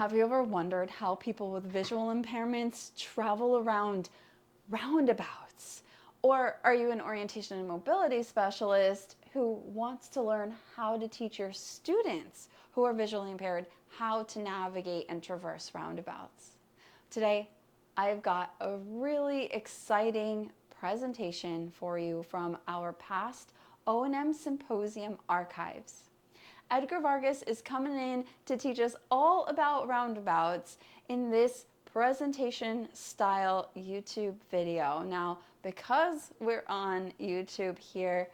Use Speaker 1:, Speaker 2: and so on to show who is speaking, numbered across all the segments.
Speaker 1: Have you ever wondered how people with visual impairments travel around roundabouts? Or are you an orientation and mobility specialist who wants to learn how to teach your students who are visually impaired how to navigate and traverse roundabouts? Today, I've got a really exciting presentation for you from our past O&M Symposium archives. Edgar Vargas is coming in to teach us all about roundabouts in this presentation style YouTube video. Now, because we're on YouTube here,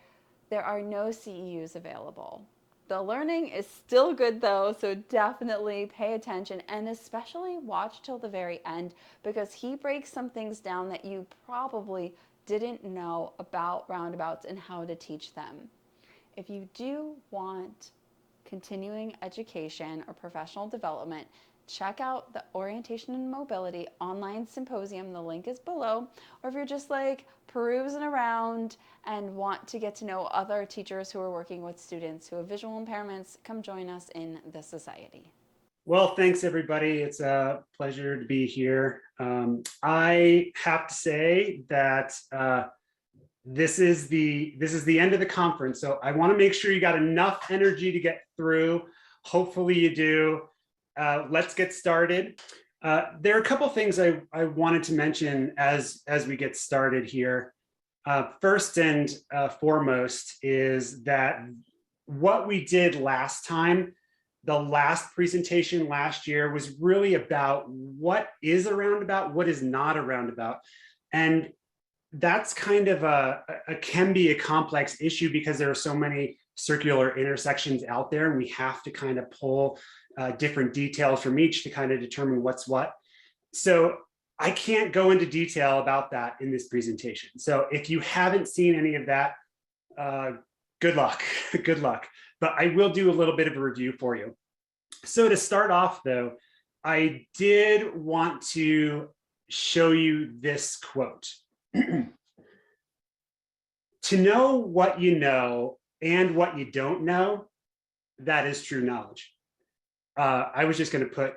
Speaker 1: there are no CEUs available. The learning is still good though, so definitely pay attention and especially watch till the very end because he breaks some things down that you probably didn't know about roundabouts and how to teach them. If you do want continuing education or professional development, check out the Orientation and Mobility online symposium. The link is below. Or if you're just like perusing around and want to get to know other teachers who are working with students who have visual impairments, come join us in the society.
Speaker 2: Well, thanks everybody. It's a pleasure to be here. I have to say that this is the end of the conference, so I want to make sure you got enough energy to get through. Hopefully you do. Let's get started. There are a couple things I wanted to mention as we get started here. First and foremost is that what we did last time, the last presentation last year, was really about what is a roundabout, what is not a roundabout. And that's kind of can be a complex issue because there are so many circular intersections out there, and we have to kind of pull different details from each to kind of determine what's what. So I can't go into detail about that in this presentation. So if you haven't seen any of that, good luck, good luck. But I will do a little bit of a review for you. So to start off though, I did want to show you this quote. To know what you know and what you don't know, that is true knowledge. I was just going to put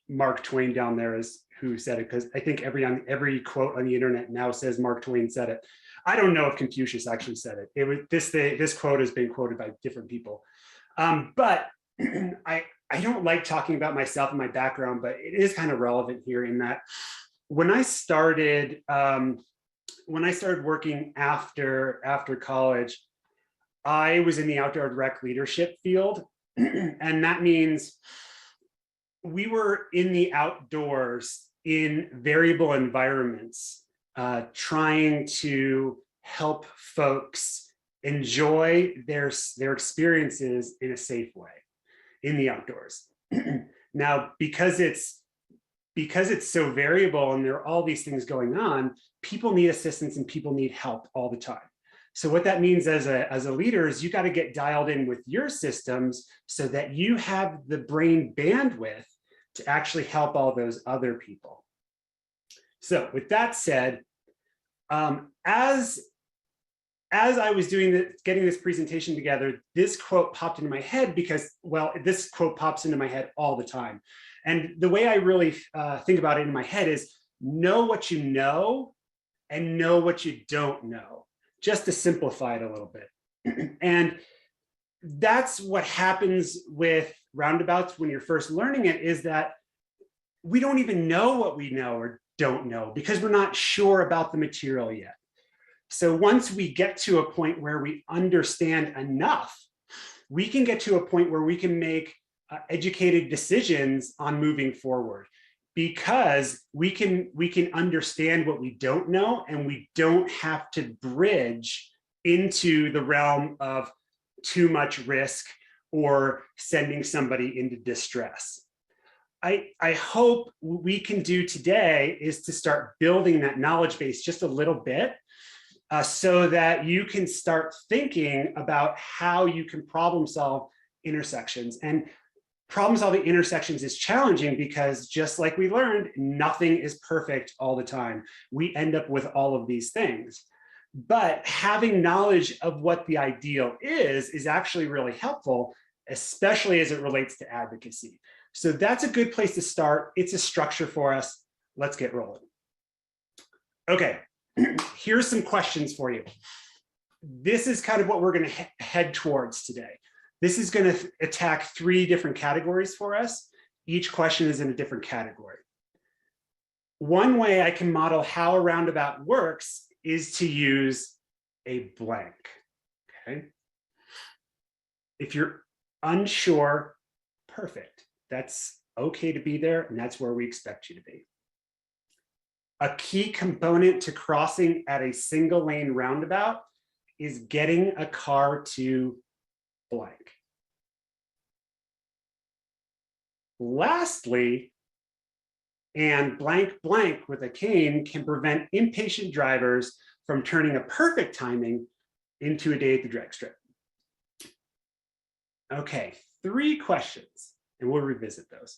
Speaker 2: Mark Twain down there as who said it, because I think every quote on the internet now says Mark Twain said it. I don't know if Confucius actually said it. It was this quote has been quoted by different people, but I don't like talking about myself and my background, but it is kind of relevant here in that when I started working after college, I was in the outdoor rec leadership field. And that means we were in the outdoors in variable environments, trying to help folks enjoy their experiences in a safe way in the outdoors. Now, because it's so variable and there are all these things going on, people need assistance and people need help all the time. So what that means as a leader is you got to get dialed in with your systems so that you have the brain bandwidth to actually help all those other people. So with that said, as I was getting this presentation together, this quote popped into my head because, well, this quote pops into my head all the time. And the way I really think about it in my head is know what you know and know what you don't know, just to simplify it a little bit. And that's what happens with roundabouts when you're first learning it, is that we don't even know what we know or don't know because we're not sure about the material yet. So once we get to a point where we understand enough, we can get to a point where we can make educated decisions on moving forward, because we can understand what we don't know, and we don't have to bridge into the realm of too much risk or sending somebody into distress. I hope what we can do today is to start building that knowledge base just a little bit, so that you can start thinking about how you can problem solve intersections. And problem solving intersections is challenging because, just like we learned, nothing is perfect all the time. We end up with all of these things. But having knowledge of what the ideal is actually really helpful, especially as it relates to advocacy. So that's a good place to start. It's a structure for us. Let's get rolling. Okay, here's some questions for you. This is kind of what we're going to head towards today. This is going to attack 3 different categories for us. Each question is in a different category. One way I can model how a roundabout works is to use a blank. Okay. If you're unsure, perfect. That's okay to be there, and that's where we expect you to be. A key component to crossing at a single lane roundabout is getting a car to blank. Lastly, and blank blank with a cane can prevent impatient drivers from turning a perfect timing into a day at the drag strip. Okay, 3 questions, and we'll revisit those.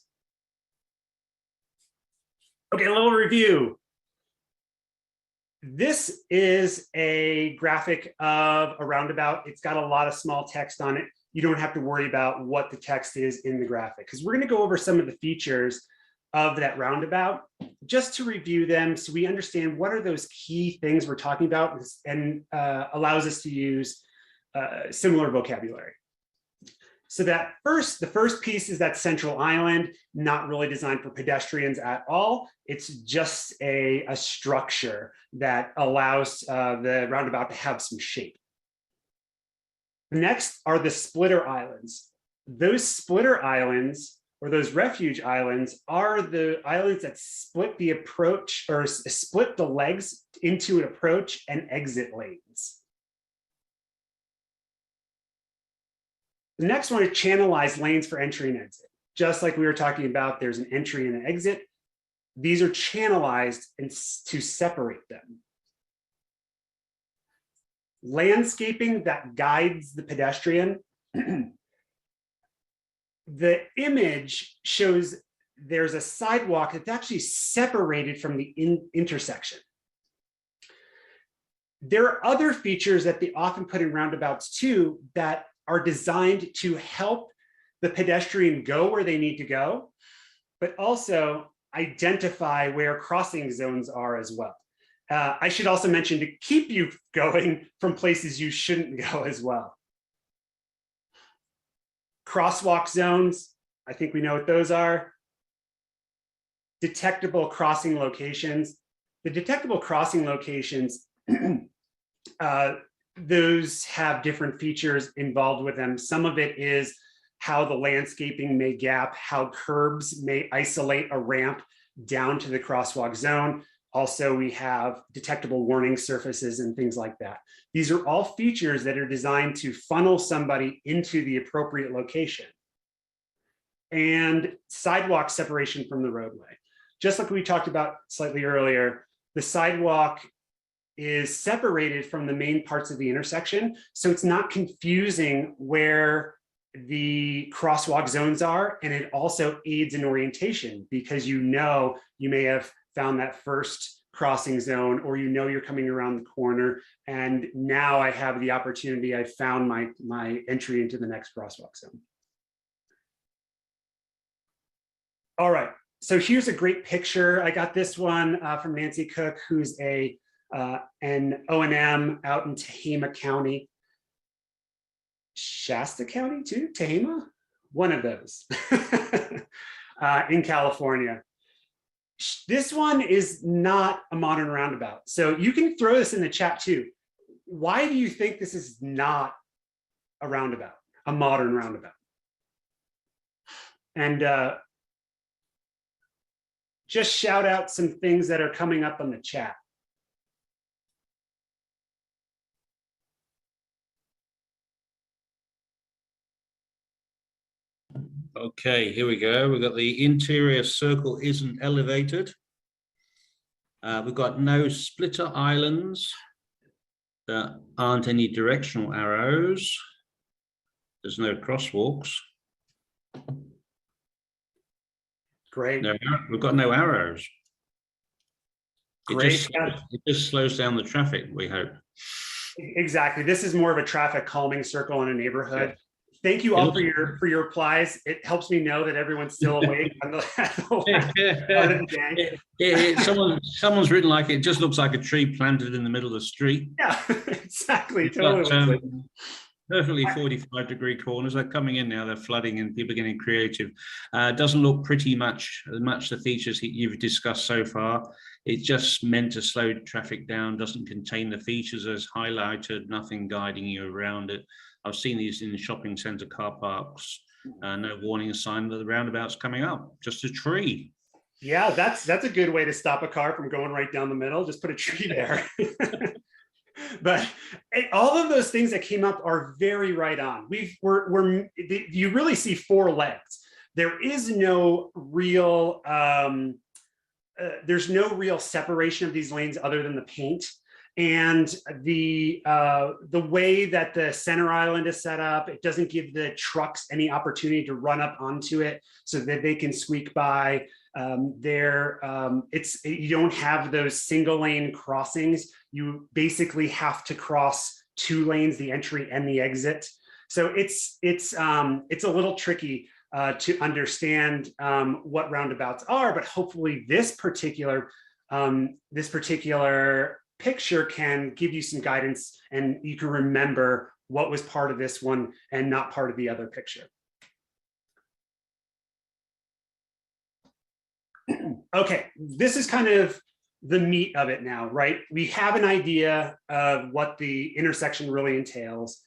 Speaker 2: Okay, a little review. This is a graphic of a roundabout. It's got a lot of small text on it. You don't have to worry about what the text is in the graphic, because we're going to go over some of the features of that roundabout just to review them so we understand what are those key things we're talking about, and allows us to use similar vocabulary. So that the first piece is that central island, not really designed for pedestrians at all. It's just a structure that allows the roundabout to have some shape. Next are the splitter islands. Those splitter islands, or those refuge islands, are the islands that split the approach, or split the legs into an approach and exit lanes. The next one is channelized lanes for entry and exit. Just like we were talking about, there's an entry and an exit. These are channelized to separate them. Landscaping that guides the pedestrian. The image shows there's a sidewalk that's actually separated from the intersection. There are other features that they often put in roundabouts too that are designed to help the pedestrian go where they need to go, but also identify where crossing zones are as well. I should also mention to keep you going from places you shouldn't go as well. Crosswalk zones, I think we know what those are. Detectable crossing locations. The detectable crossing locations, those have different features involved with them. Some of it is how the landscaping may gap, how curbs may isolate a ramp down to the crosswalk zone. Also, we have detectable warning surfaces and things like that. These are all features that are designed to funnel somebody into the appropriate location. And sidewalk separation from the roadway. Just like we talked about slightly earlier, the sidewalk is separated from the main parts of the intersection, so it's not confusing where the crosswalk zones are, and it also aids in orientation because you may have found that first crossing zone, or you're coming around the corner, and now I have the opportunity, I found my entry into the next crosswalk zone. All right, so here's a great picture. I got this one from Nancy Cook, who's an O&M out in Tehama County. Shasta County too, Tehama? One of those in California. This one is not a modern roundabout. So you can throw this in the chat too. Why do you think this is not a roundabout, a modern roundabout? And just shout out some things that are coming up on the chat.
Speaker 3: Okay, here we go. We've got the interior circle isn't elevated. We've got no splitter islands. There aren't any directional arrows. There's no crosswalks.
Speaker 2: Great.
Speaker 3: No, we've got no arrows.
Speaker 2: Great.
Speaker 3: It just slows down the traffic, we hope.
Speaker 2: Exactly. This is more of a traffic calming circle in a neighborhood. Thank you
Speaker 3: It
Speaker 2: all
Speaker 3: looks-
Speaker 2: for your replies. It helps me know that everyone's still awake on the last part of the day.
Speaker 3: Someone's written like it just looks like a tree planted in the middle of the street.
Speaker 2: Yeah, exactly.
Speaker 3: It's
Speaker 2: Totally.
Speaker 3: got,
Speaker 2: looks like-
Speaker 3: perfectly 45-degree corners. They're coming in now. They're flooding and people are getting creative. Doesn't look pretty much the features you've discussed so far. It's just meant to slow traffic down. Doesn't contain the features as highlighted. Nothing guiding you around it. I've seen these in shopping centre car parks. No warning sign that the roundabout's coming up. Just a tree.
Speaker 2: Yeah, that's a good way to stop a car from going right down the middle. Just put a tree there. But all of those things that came up are very right on. You really see 4 legs. There is no real there's no real separation of these lanes other than the paint. And the way that the center island is set up, it doesn't give the trucks any opportunity to run up onto it so that they can squeak by. You don't have those single lane crossings. You basically have to cross 2 lanes, the entry and the exit. So it's a little tricky to understand what roundabouts are, but hopefully this particular picture can give you some guidance and you can remember what was part of this one and not part of the other picture. Okay, this is kind of the meat of it now, right? We have an idea of what the intersection really entails,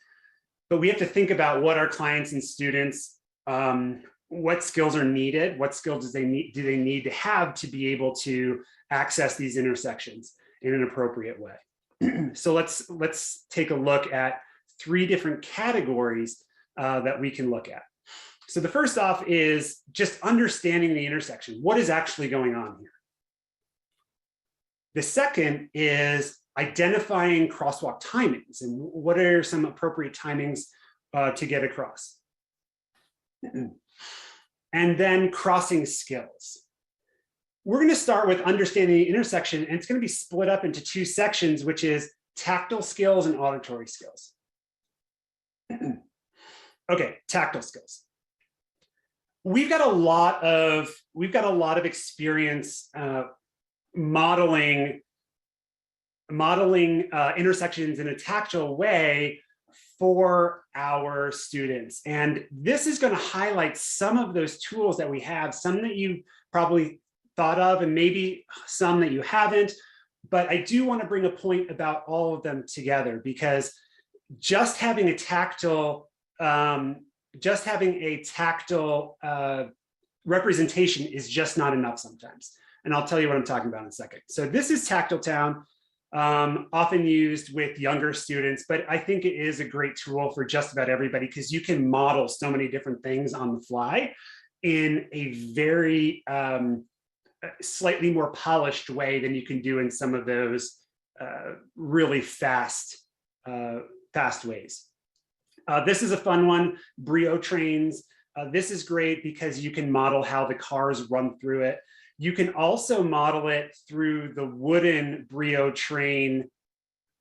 Speaker 2: but we have to think about what our clients and students, what skills are needed, what skills do they need to have to be able to access these intersections in an appropriate way. So let's take a look at 3 different categories that we can look at. So the first off is just understanding the intersection. What is actually going on here? The second is identifying crosswalk timings and what are some appropriate timings to get across. And then crossing skills. We're going to start with understanding the intersection, and it's going to be split up into 2 sections, which is tactile skills and auditory skills. Okay, tactile skills. We've got a lot of experience modeling intersections in a tactile way for our students. And this is going to highlight some of those tools that we have, some that you probably thought of and maybe some that you haven't. But I do want to bring a point about all of them together, because just having a tactile representation is just not enough sometimes. And I'll tell you what I'm talking about in a second. So this is Tactile Town, often used with younger students, but I think it is a great tool for just about everybody because you can model so many different things on the fly in a very slightly more polished way than you can do in some of those really fast ways. This is a fun one, Brio trains. This is great because you can model how the cars run through it. You can also model it through the wooden Brio train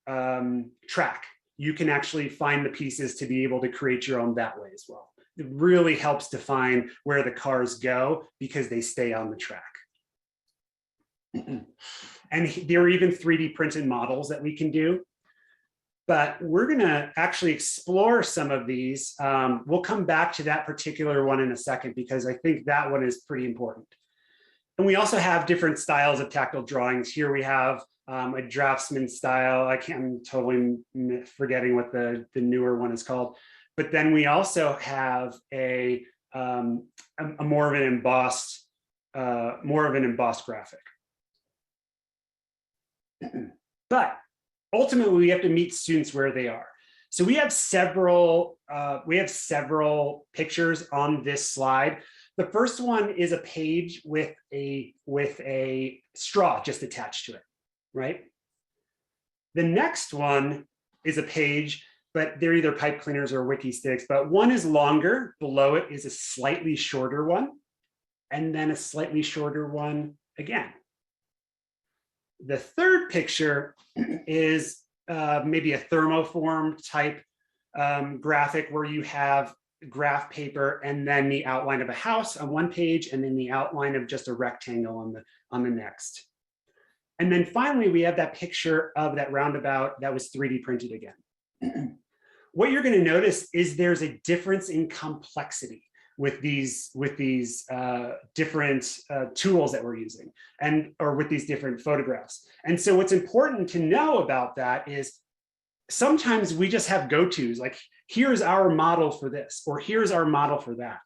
Speaker 2: track. You can actually find the pieces to be able to create your own that way as well. It really helps define where the cars go because they stay on the track. And there are even 3D printed models that we can do. But we're going to actually explore some of these. We'll come back to that particular one in a second because I think that one is pretty important. And we also have different styles of tactile drawings. Here we have a draftsman style. I'm totally forgetting what the newer one is called. But then we also have a more of an embossed graphic. But ultimately, we have to meet students where they are. So we have several pictures on this slide. The first one is a page with a straw just attached to it, right? The next one is a page, but they're either pipe cleaners or wiki sticks, but one is longer. Below it is a slightly shorter one, and then a slightly shorter one again. The third picture is maybe a thermoform type graphic where you have graph paper, and then the outline of a house on one page, and then the outline of just a rectangle on the next. And then finally, we have that picture of that roundabout that was 3D printed again. What you're going to notice is there's a difference in complexity with these different tools that we're using, or with these different photographs. And so what's important to know about that is sometimes we just have go-tos, like here's our model for this, or here's our model for that.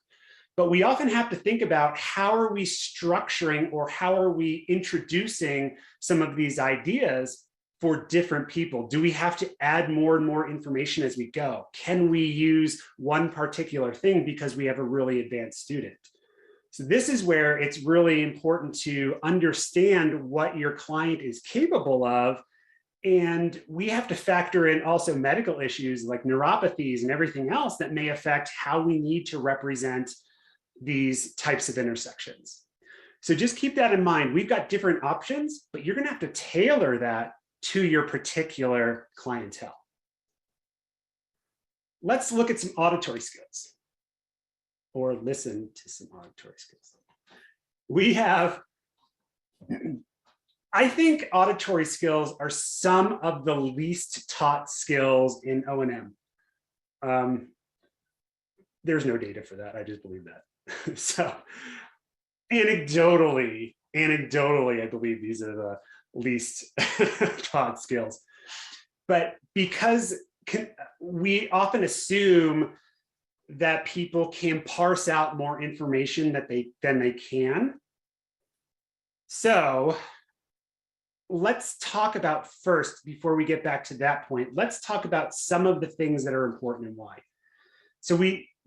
Speaker 2: But we often have to think about how are we structuring, or how are we introducing some of these ideas for different people? Do we have to add more and more information as we go? Can we use one particular thing because we have a really advanced student? So this is where it's really important to understand what your client is capable of. And we have to factor in also medical issues like neuropathies and everything else that may affect how we need to represent these types of intersections. So just keep that in mind. We've got different options, but you're going to have to tailor that to your particular clientele. Let's look at some auditory skills, or listen to some auditory skills. We have, I think auditory skills are some of the least taught skills in O&M. There's no data for that, I just believe that. So anecdotally, I believe these are the least taught skills. But because we often assume that people can parse out more information than they can. So let's talk about first, before we get back to that point, let's talk about some of the things that are important and why. So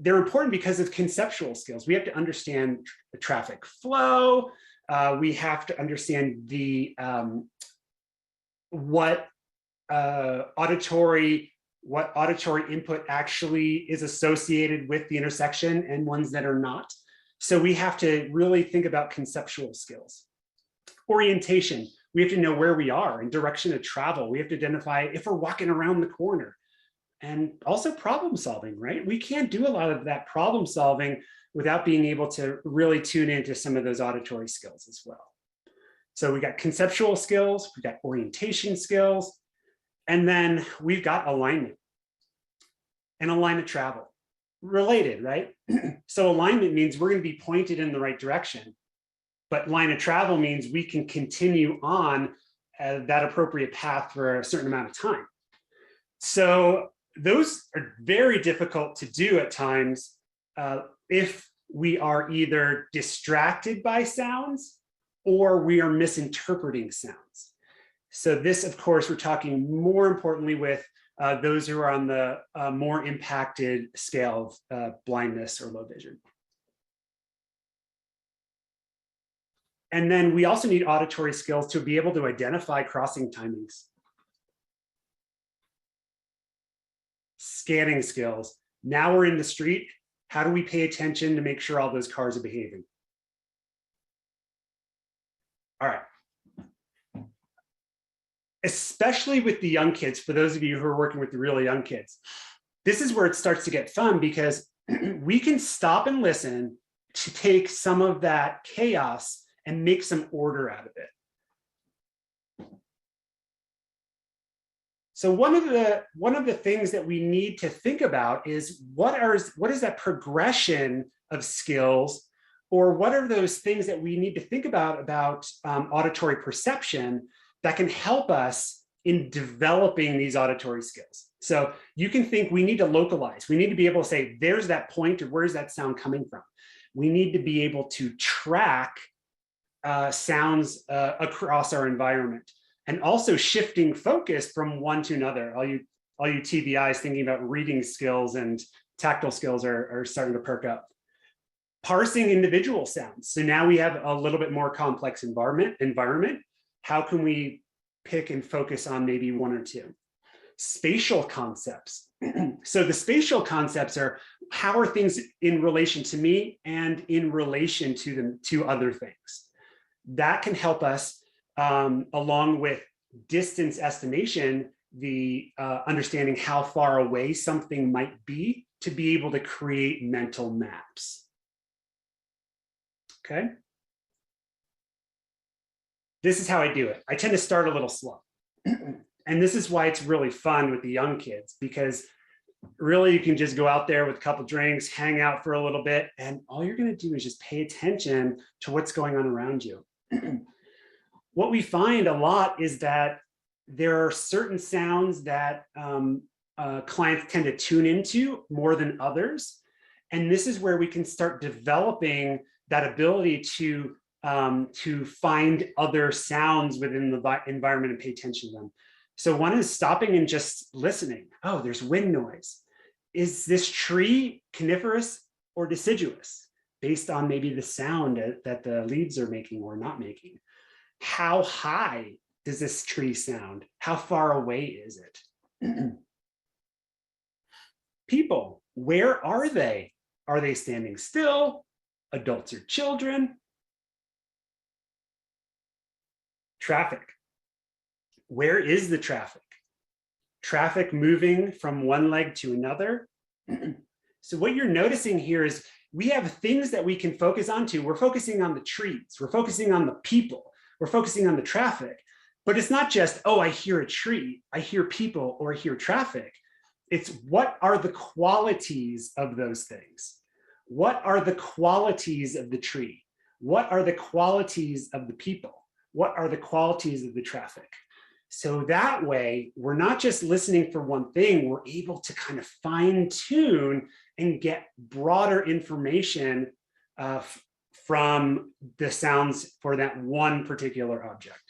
Speaker 2: they're important because of conceptual skills. We have to understand the traffic flow. We have to understand the what auditory input actually is associated with the intersection and ones that are not. So we have to really think about conceptual skills. Orientation, we have to know where we are and direction of travel. We have to identify if we're walking around the corner. And also problem solving, right? We can't do a lot of that problem solving without being able to really tune into some of those auditory skills as well. So we got conceptual skills, we got orientation skills, and then we've got alignment and a line of travel. Related, right? So alignment means we're going to be pointed in the right direction, but line of travel means we can continue on that appropriate path for a certain amount of time. So those are very difficult to do at times if we are either distracted by sounds or we are misinterpreting sounds. So this, of course, we're talking more importantly with those who are on the more impacted scale of blindness or low vision. And then we also need auditory skills to be able to identify crossing timings. Scanning skills. Now we're in the street. How do we pay attention to make sure all those cars are behaving? All right. Especially with the young kids, for those of you who are working with the really young kids, this is where it starts to get fun because we can stop and listen to take some of that chaos and make some order out of it. So one of the things that we need to think about is what is that progression of skills, or what are those things that we need to think about auditory perception that can help us in developing these auditory skills. So you can think we need to localize. We need to be able to say, there's that point, or where's that sound coming from? We need to be able to track sounds across our environment. And also shifting focus from one to another. All you TBIs thinking about reading skills and tactile skills are starting to perk up. Parsing individual sounds. So now we have a little bit more complex environment. How can we pick and focus on maybe one or two? Spatial concepts. So the spatial concepts are, how are things in relation to me and in relation to other things? That can help us along with distance estimation, the understanding how far away something might be to be able to create mental maps. Okay. This is how I do it. I tend to start a little slow. And this is why it's really fun with the young kids, because really you can just go out there with a couple drinks, hang out for a little bit, and all you're going to do is just pay attention to what's going on around you. What we find a lot is that there are certain sounds that clients tend to tune into more than others. And this is where we can start developing that ability to find other sounds within the environment and pay attention to them. So one is stopping and just listening. Oh, there's wind noise. Is this tree coniferous or deciduous? Based on maybe the sound that the leaves are making or not making. How high does this tree sound? How far away is it? People, where are they? Are they standing still? Adults or children? Traffic. Where is the traffic? Traffic moving from one leg to another. So what you're noticing here is we have things that we can focus on to. We're focusing on the trees. We're focusing on the people. We're focusing on the traffic. But it's not just, oh, I hear a tree, I hear people, or I hear traffic. It's what are the qualities of those things? What are the qualities of the tree? What are the qualities of the people? What are the qualities of the traffic? So that way, we're not just listening for one thing, we're able to kind of fine tune and get broader information from the sounds for that one particular object.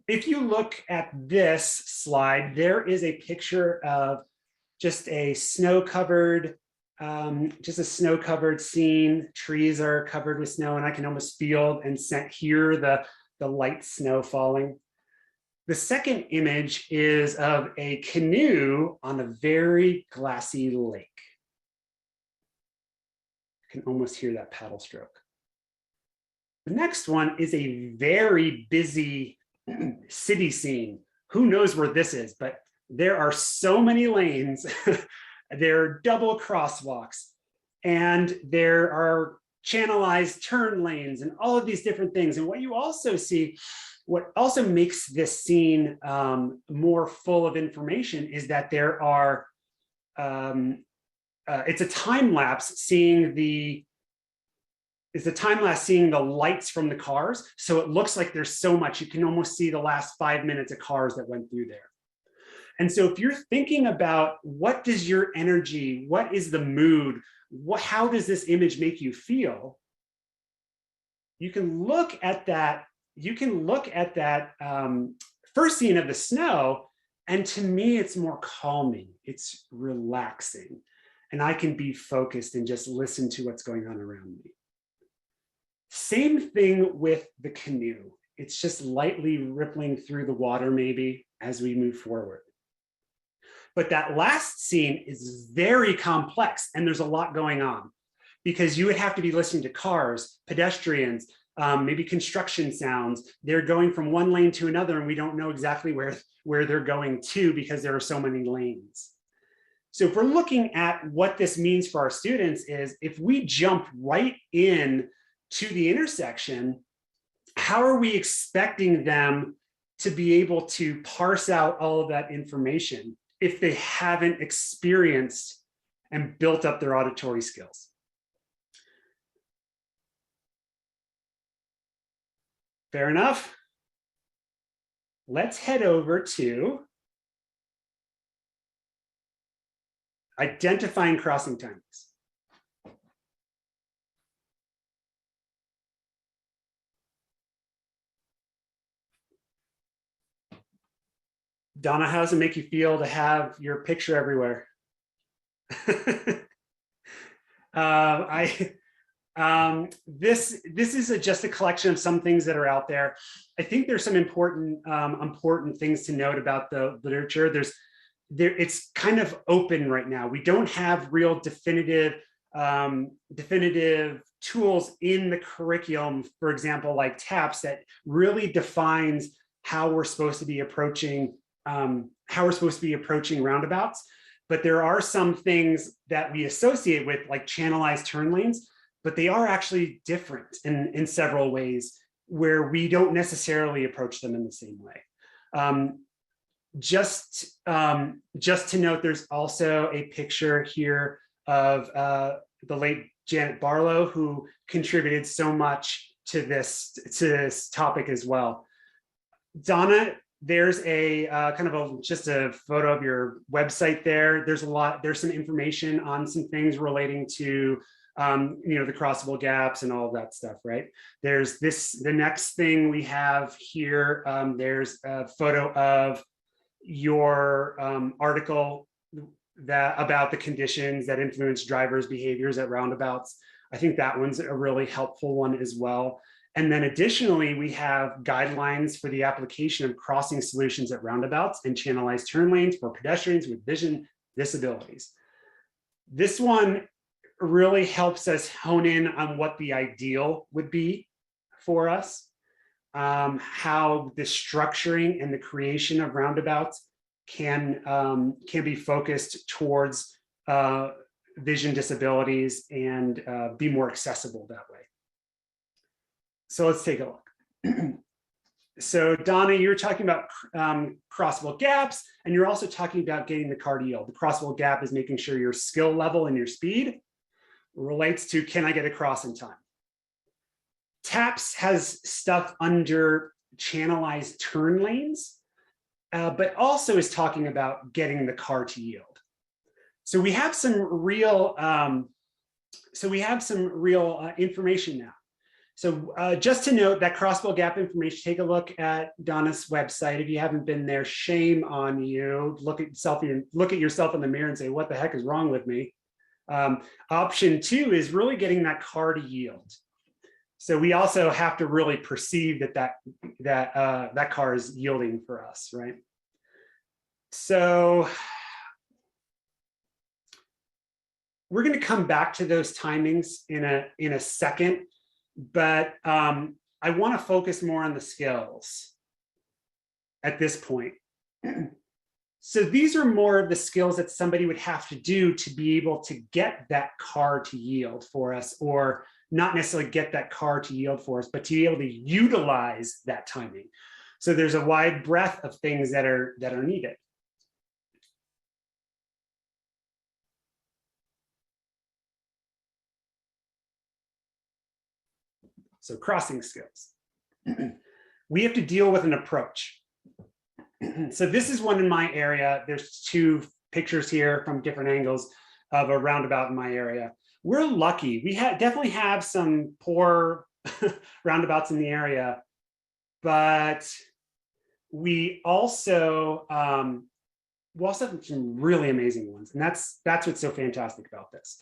Speaker 2: If you look at this slide, there is a picture of just a snow-covered scene. Trees are covered with snow, and I can almost feel and hear the light snow falling. The second image is of a canoe on a very glassy lake. You can almost hear that paddle stroke. The next one is a very busy city scene. Who knows where this is, but there are so many lanes. There are double crosswalks, and there are channelized turn lanes and all of these different things. And what you also see, what also makes this scene more full of information is that there are, it's a time lapse seeing the lights from the cars. So it looks like there's so much, you can almost see the last 5 minutes of cars that went through there. And so if you're thinking about what does your energy, what is the mood, how does this image make you feel? You can look at that, first scene of the snow, and to me, it's more calming, it's relaxing, and I can be focused and just listen to what's going on around me. Same thing with the canoe. It's just lightly rippling through the water maybe as we move forward. But that last scene is very complex, and there's a lot going on because you would have to be listening to cars, pedestrians, maybe construction sounds. They're going from one lane to another, and we don't know exactly where they're going to because there are so many lanes. So if we're looking at what this means for our students is if we jump right in to the intersection, how are we expecting them to be able to parse out all of that information if they haven't experienced and built up their auditory skills? Fair enough. Let's head over to identifying crossing timings. Donna, how does it make you feel to have your picture everywhere? This is just a collection of some things that are out there. I think there's some important things to note about the literature. It's kind of open right now. We don't have real definitive definitive tools in the curriculum, for example, like TAPS, that really defines how we're supposed to be approaching roundabouts. But there are some things that we associate with, like channelized turn lanes, but they are actually different in several ways where we don't necessarily approach them in the same way. Just to note, there's also a picture here of the late Janet Barlow, who contributed so much to this topic as well. Donna, there's a just a photo of your website there. There's some information on some things relating to the crossable gaps and all of that stuff, right? There's the next thing we have here, there's a photo of your article about the conditions that influence drivers' behaviors at roundabouts. I think that one's a really helpful one as well. And then additionally, we have guidelines for the application of crossing solutions at roundabouts and channelized turn lanes for pedestrians with vision disabilities. This one really helps us hone in on what the ideal would be for us, how the structuring and the creation of roundabouts can be focused towards vision disabilities and be more accessible that way. So let's take a look. So Donna, you're talking about crossable gaps, and you're also talking about getting the car to yield. The crossable gap is making sure your skill level and your speed relates to, can I get across in time? TAPS has stuff under channelized turn lanes, but also is talking about getting the car to yield. So we have some real, information now. So just to note that crossable gap information, take a look at Donna's website. If you haven't been there, shame on you. Look at yourself in the mirror and say, what the heck is wrong with me? Option 2 is really getting that car to yield. So we also have to really perceive that car is yielding for us, right? So we're going to come back to those timings in a second, but I want to focus more on the skills at this point. So these are more of the skills that somebody would have to do to be able to get that car to yield for us, or not necessarily get that car to yield for us, but to be able to utilize that timing. So there's a wide breadth of things that are needed. So crossing skills. We have to deal with an approach. So this is one in my area. There's 2 pictures here from different angles of a roundabout in my area. We're lucky. We definitely have some poor roundabouts in the area, but we also have some really amazing ones, and that's what's so fantastic about this.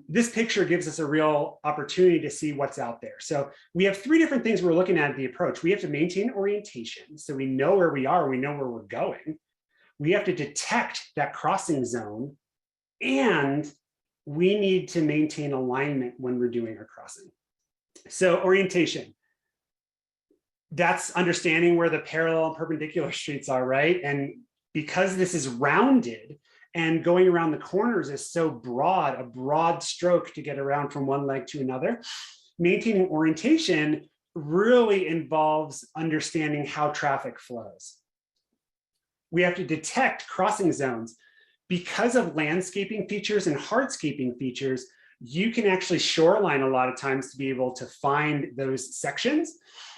Speaker 2: This picture gives us a real opportunity to see what's out there. So we have 3 different things we're looking at the approach. We have to maintain orientation, so we know where we are, we know where we're going. We have to detect that crossing zone, and we need to maintain alignment when we're doing our crossing. So orientation, that's understanding where the parallel and perpendicular streets are, right? And because this is rounded, and going around the corners is so broad, a broad stroke to get around from one leg to another, maintaining orientation really involves understanding how traffic flows. We have to detect crossing zones. Because of landscaping features and hardscaping features, you can actually shoreline a lot of times to be able to find those sections.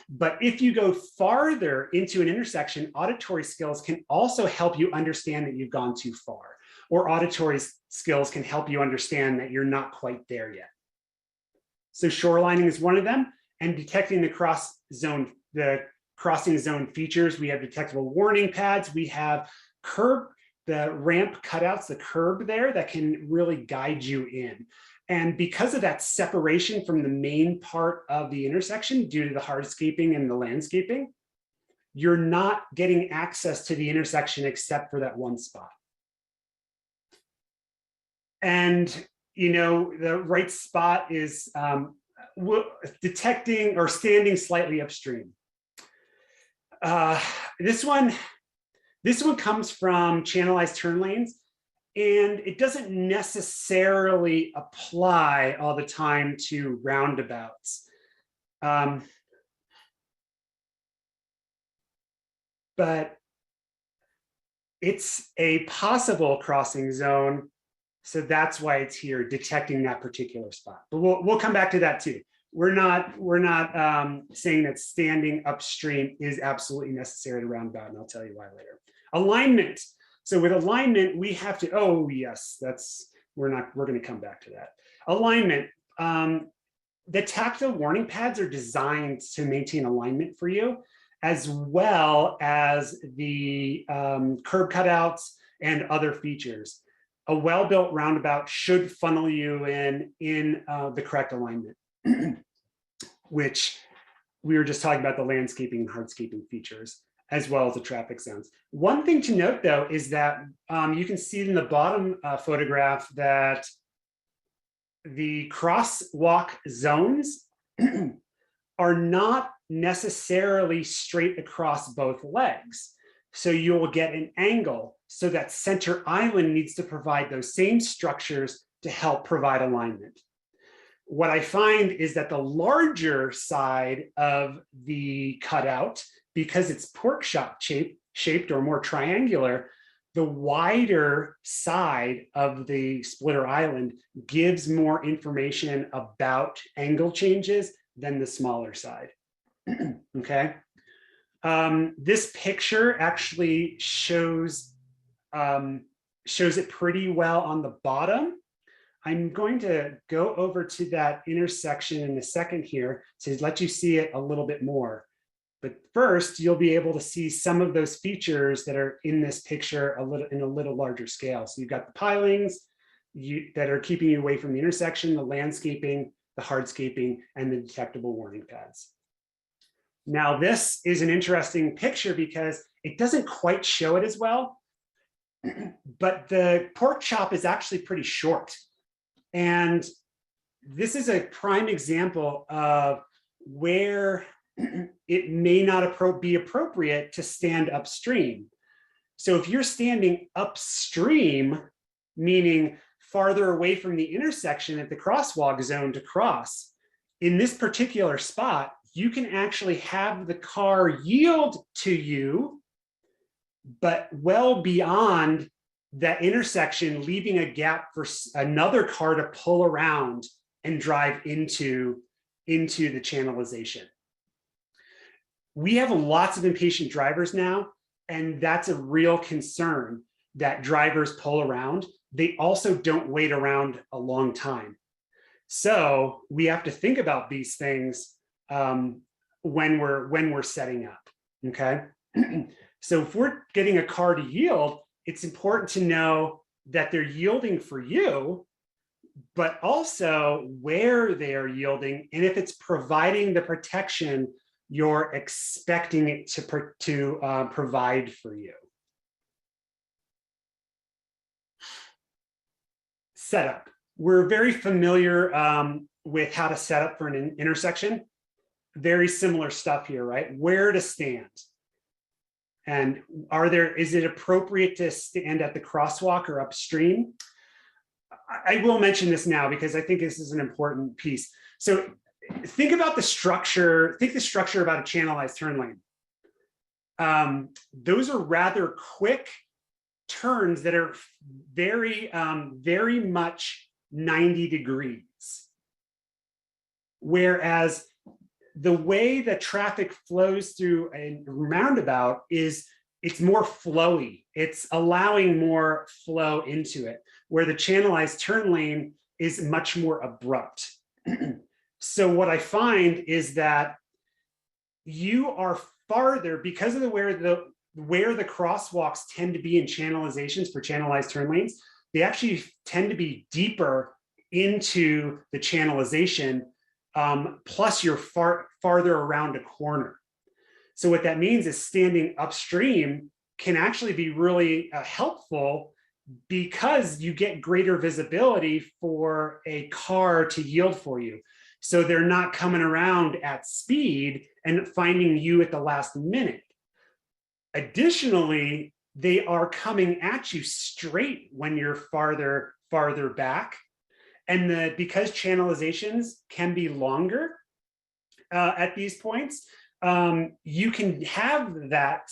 Speaker 2: But if you go farther into an intersection, auditory skills can also help you understand that you've gone too far, or auditory skills can help you understand that you're not quite there yet. So shorelining is one of them, and detecting the crossing zone features. We have detectable warning pads. We have the ramp cutouts, the curb there that can really guide you in. And because of that separation from the main part of the intersection due to the hardscaping and the landscaping, you're not getting access to the intersection except for that one spot. And the right spot is detecting or standing slightly upstream. This one comes from channelized turn lanes, and it doesn't necessarily apply all the time to roundabouts. But it's a possible crossing zone, so that's why it's here, detecting that particular spot. But we'll come back to that too. We're not saying that standing upstream is absolutely necessary to roundabout, and I'll tell you why later. Alignment. So with alignment, we have to. Oh yes, we're going to come back to that. Alignment. The tactile warning pads are designed to maintain alignment for you, as well as the curb cutouts and other features. A well-built roundabout should funnel you in the correct alignment, which we were just talking about, the landscaping and hardscaping features, as well as the traffic zones. One thing to note, though, is that you can see in the bottom photograph that the crosswalk zones are not necessarily straight across both legs. So you'll get an angle. So that center island needs to provide those same structures to help provide alignment. What I find is that the larger side of the cutout, because it's pork chop shaped or more triangular, the wider side of the splitter island gives more information about angle changes than the smaller side. Okay. This picture actually shows it pretty well on the bottom. I'm going to go over to that intersection in a second here to let you see it a little bit more. But first, you'll be able to see some of those features that are in this picture in a little larger scale. So you've got the pilings that are keeping you away from the intersection, the landscaping, the hardscaping, and the detectable warning pads. Now, this is an interesting picture because it doesn't quite show it as well, but the pork chop is actually pretty short. And this is a prime example of where it may not be appropriate to stand upstream. So if you're standing upstream, meaning farther away from the intersection at the crosswalk zone to cross, in this particular spot, you can actually have the car yield to you, but well beyond that intersection, leaving a gap for another car to pull around and drive into the channelization. We have lots of impatient drivers now, and that's a real concern that drivers pull around. They also don't wait around a long time. So we have to think about these things when we're setting up, okay? So if we're getting a car to yield, it's important to know that they're yielding for you, but also where they are yielding, and if it's providing the protection you're expecting it to provide for you. Setup. We're very familiar with how to set up for an intersection. Very similar stuff here, right? Where to stand. And is it appropriate to stand at the crosswalk or upstream? I will mention this now because I think this is an important piece. So think about the structure, about a channelized turn lane. Those are rather quick turns that are very much 90 degrees. Whereas the way that traffic flows through a roundabout it's more flowy. It's allowing more flow into it, where the channelized turn lane is much more abrupt. So what I find is that you are farther, because of where the crosswalks tend to be in channelizations for channelized turn lanes, they actually tend to be deeper into the channelization, plus you're farther around a corner. So what that means is standing upstream can actually be really helpful because you get greater visibility for a car to yield for you. So they're not coming around at speed and finding you at the last minute. Additionally, they are coming at you straight when you're farther back. And because channelizations can be longer at these points, you can have that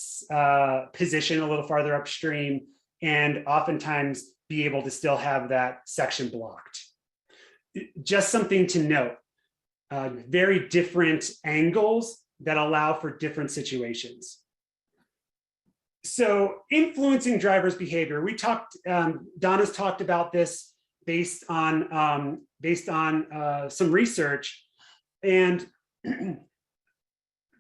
Speaker 2: position a little farther upstream and oftentimes be able to still have that section blocked. Just something to note, very different angles that allow for different situations. So influencing drivers' behavior, we talked, Donna's talked about this based on some research, and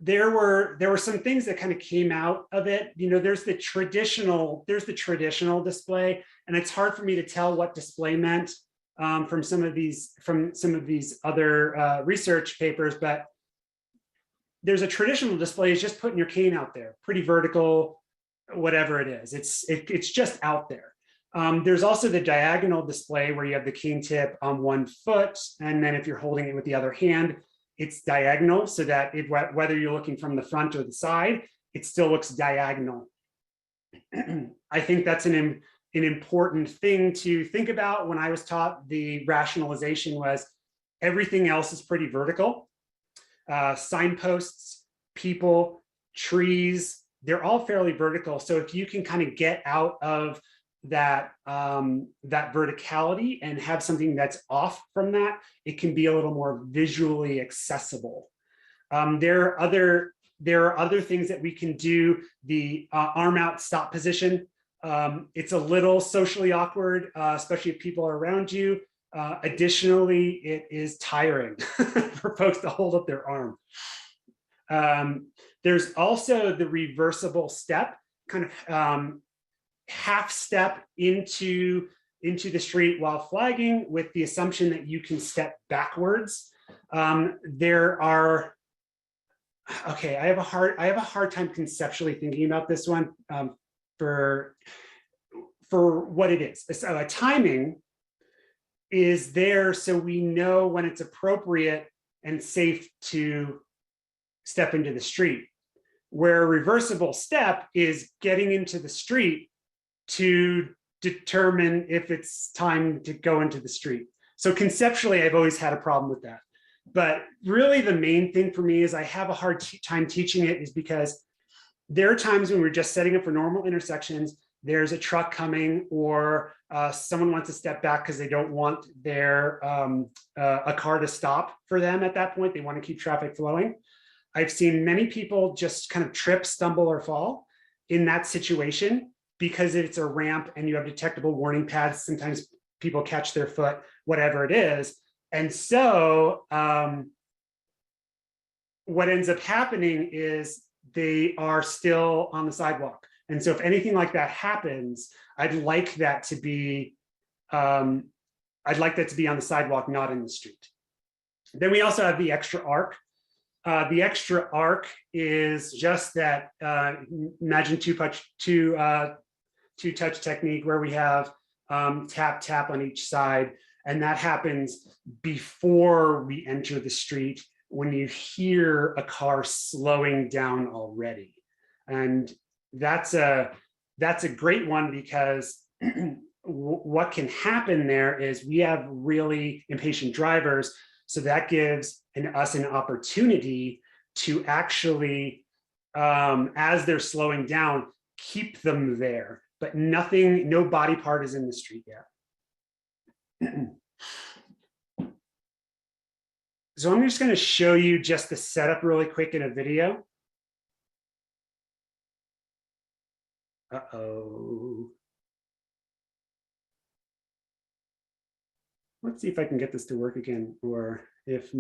Speaker 2: there were some things that kind of came out of it. You know, there's the traditional display, and it's hard for me to tell what display meant from some of these other research papers, but there's a traditional display is just putting your cane out there, pretty vertical, whatever it is. It's just out there. There's also the diagonal display where you have the cane tip on one foot, and then if you're holding it with the other hand, it's diagonal, so that whether you're looking from the front or the side, it still looks diagonal. I think that's an important thing to think about. When I was taught, the rationalization was everything else is pretty vertical. Signposts, people, trees, they're all fairly vertical. So if you can kind of get out of that verticality and have something that's off from that, it can be a little more visually accessible. There are other things that we can do. The arm out stop position. It's a little socially awkward, especially if people are around you. Additionally, it is tiring for folks to hold up their arm. There's also the reversible step, kind of half step into the street while flagging, with the assumption that you can step backwards. I have a hard time conceptually thinking about this one for what it is. So timing is there so we know when it's appropriate and safe to step into the street, where a reversible step is getting into the street to determine if it's time to go into the street. So conceptually, I've always had a problem with that. But really the main thing for me is I have a hard time teaching it, is because there are times when we're just setting up for normal intersections, there's a truck coming, or someone wants to step back because they don't want a car to stop for them at that point. They want to keep traffic flowing. I've seen many people just kind of trip, stumble, or fall in that situation, because it's a ramp and you have detectable warning pads. Sometimes people catch their foot, whatever it is. And so what ends up happening is they are still on the sidewalk. And so if anything like that happens, I'd like that to be on the sidewalk, not in the street. Then we also have the extra arc. The extra arc is just that, imagine two-touch technique where we have tap, tap on each side. And that happens before we enter the street, when you hear a car slowing down already. And that's a great one, because what can happen there is we have really impatient drivers. So that gives us an opportunity to actually, as they're slowing down, keep them there. But no body part is in the street yet. So I'm just going to show you just the setup really quick in a video. Uh-oh. Let's see if I can get this to work again, or if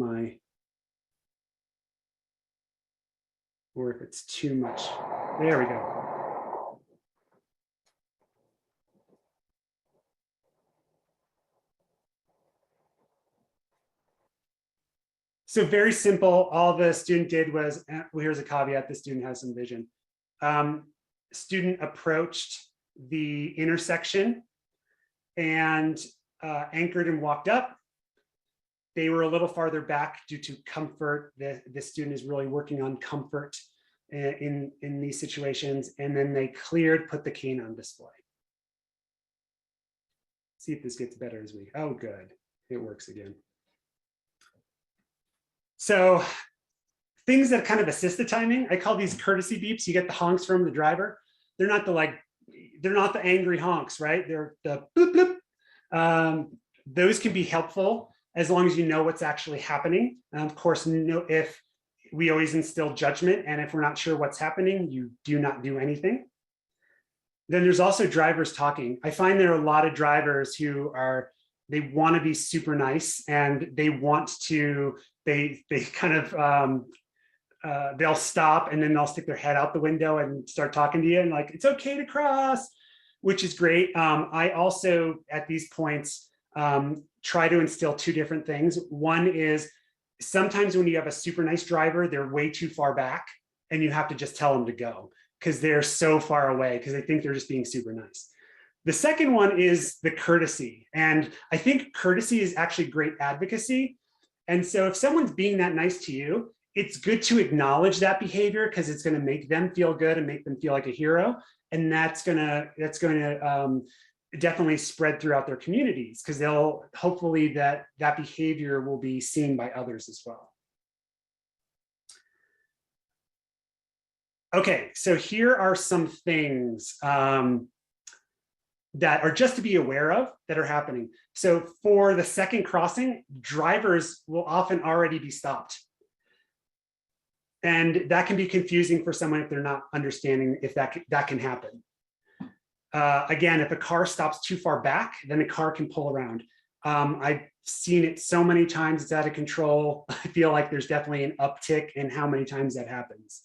Speaker 2: it's too much. There we go. So very simple. All the student did was, well, here's a caveat, the student has some vision. Student approached the intersection and anchored and walked up. They were a little farther back due to comfort. The student is really working on comfort in these situations. And then they cleared, put the cane on display. See if this gets better as we, oh, good. It works again. So things that kind of assist the timing, I call these courtesy beeps. You get the honks from the driver. They're not the angry honks, right? They're the bloop, bloop. Those can be helpful as long as you know what's actually happening. Of course, if we always instill judgment, and if we're not sure what's happening, you do not do anything. Then there's also drivers talking. I find there are a lot of drivers who they want to be super nice, and they want to, they kind of, they'll stop and then they'll stick their head out the window and start talking to you and like, it's okay to cross, which is great. I also, at these points, try to instill two different things. One is sometimes when you have a super nice driver, they're way too far back and you have to just tell them to go because they're so far away because they think they're just being super nice. The second one is the courtesy. And I think courtesy is actually great advocacy. And so if someone's being that nice to you, it's good to acknowledge that behavior because it's going to make them feel good and make them feel like a hero. And that's going to definitely spread throughout their communities because they'll hopefully that behavior will be seen by others as well. Okay, so here are some things that are just to be aware of that are happening. So for the second crossing, drivers will often already be stopped. And that can be confusing for someone if they're not understanding if that can happen. Again, if a car stops too far back, then a car can pull around. I've seen it so many times, it's out of control. I feel like there's definitely an uptick in how many times that happens.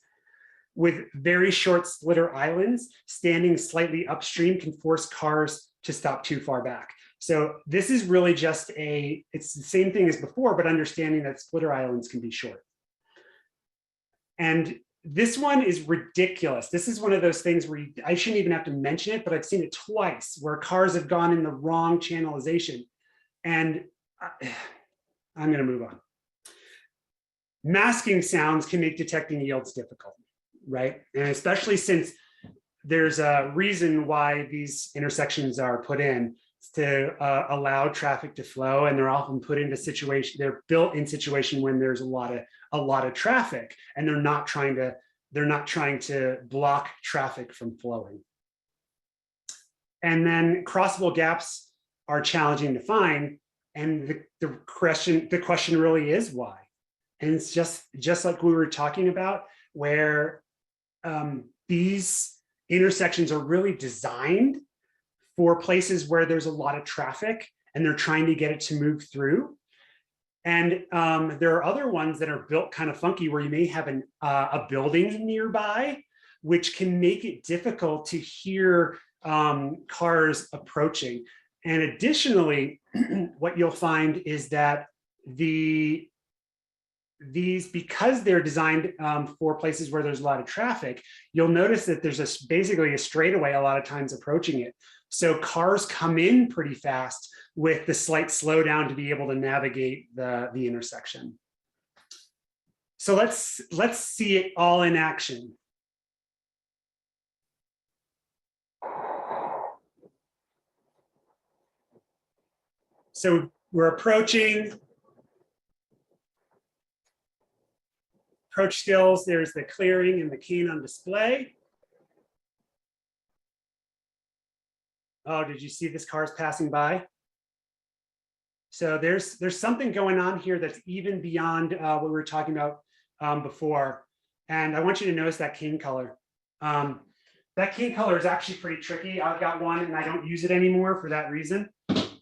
Speaker 2: With very short splitter islands, standing slightly upstream can force cars to stop too far back. So this is really just it's the same thing as before, but understanding that splitter islands can be short. And this one is ridiculous. This is one of those things where I shouldn't even have to mention it, but I've seen it twice where cars have gone in the wrong channelization. And I'm going to move on. Masking sounds can make detecting yields difficult, right? And especially since there's a reason why these intersections are put in to allow traffic to flow, and they're often put into situation. They're built in situation when there's a lot of traffic, and they're not trying to block traffic from flowing. And then crossable gaps are challenging to find, and the question really is why. And it's just like we were talking about, where these intersections are really designed for places where there's a lot of traffic and they're trying to get it to move through. And there are other ones that are built kind of funky where you may have a building nearby, which can make it difficult to hear cars approaching. And additionally, what you'll find is that because they're designed for places where there's a lot of traffic, you'll notice that there's basically a straightaway a lot of times approaching it. So cars come in pretty fast with the slight slowdown to be able to navigate the intersection. So let's see it all in action. So we're approaching. Approach skills, there's the clearing and the cane on display. Oh, did you see this car's passing by? So there's something going on here that's even beyond what we were talking about before. And I want you to notice that cane color. That cane color is actually pretty tricky. I've got one and I don't use it anymore for that reason.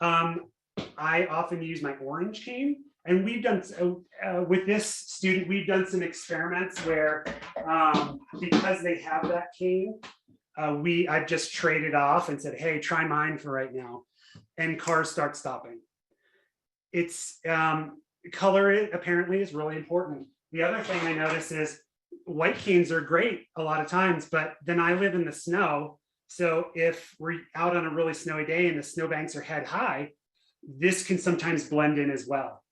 Speaker 2: I often use my orange cane. And we've done, with this student, we've done some experiments where, because they have that cane, I've just traded off and said, hey, try mine for right now. And cars start stopping. It's, color apparently is really important. The other thing I notice is white canes are great a lot of times, but then I live in the snow. So if we're out on a really snowy day and the snowbanks are head high, this can sometimes blend in as well.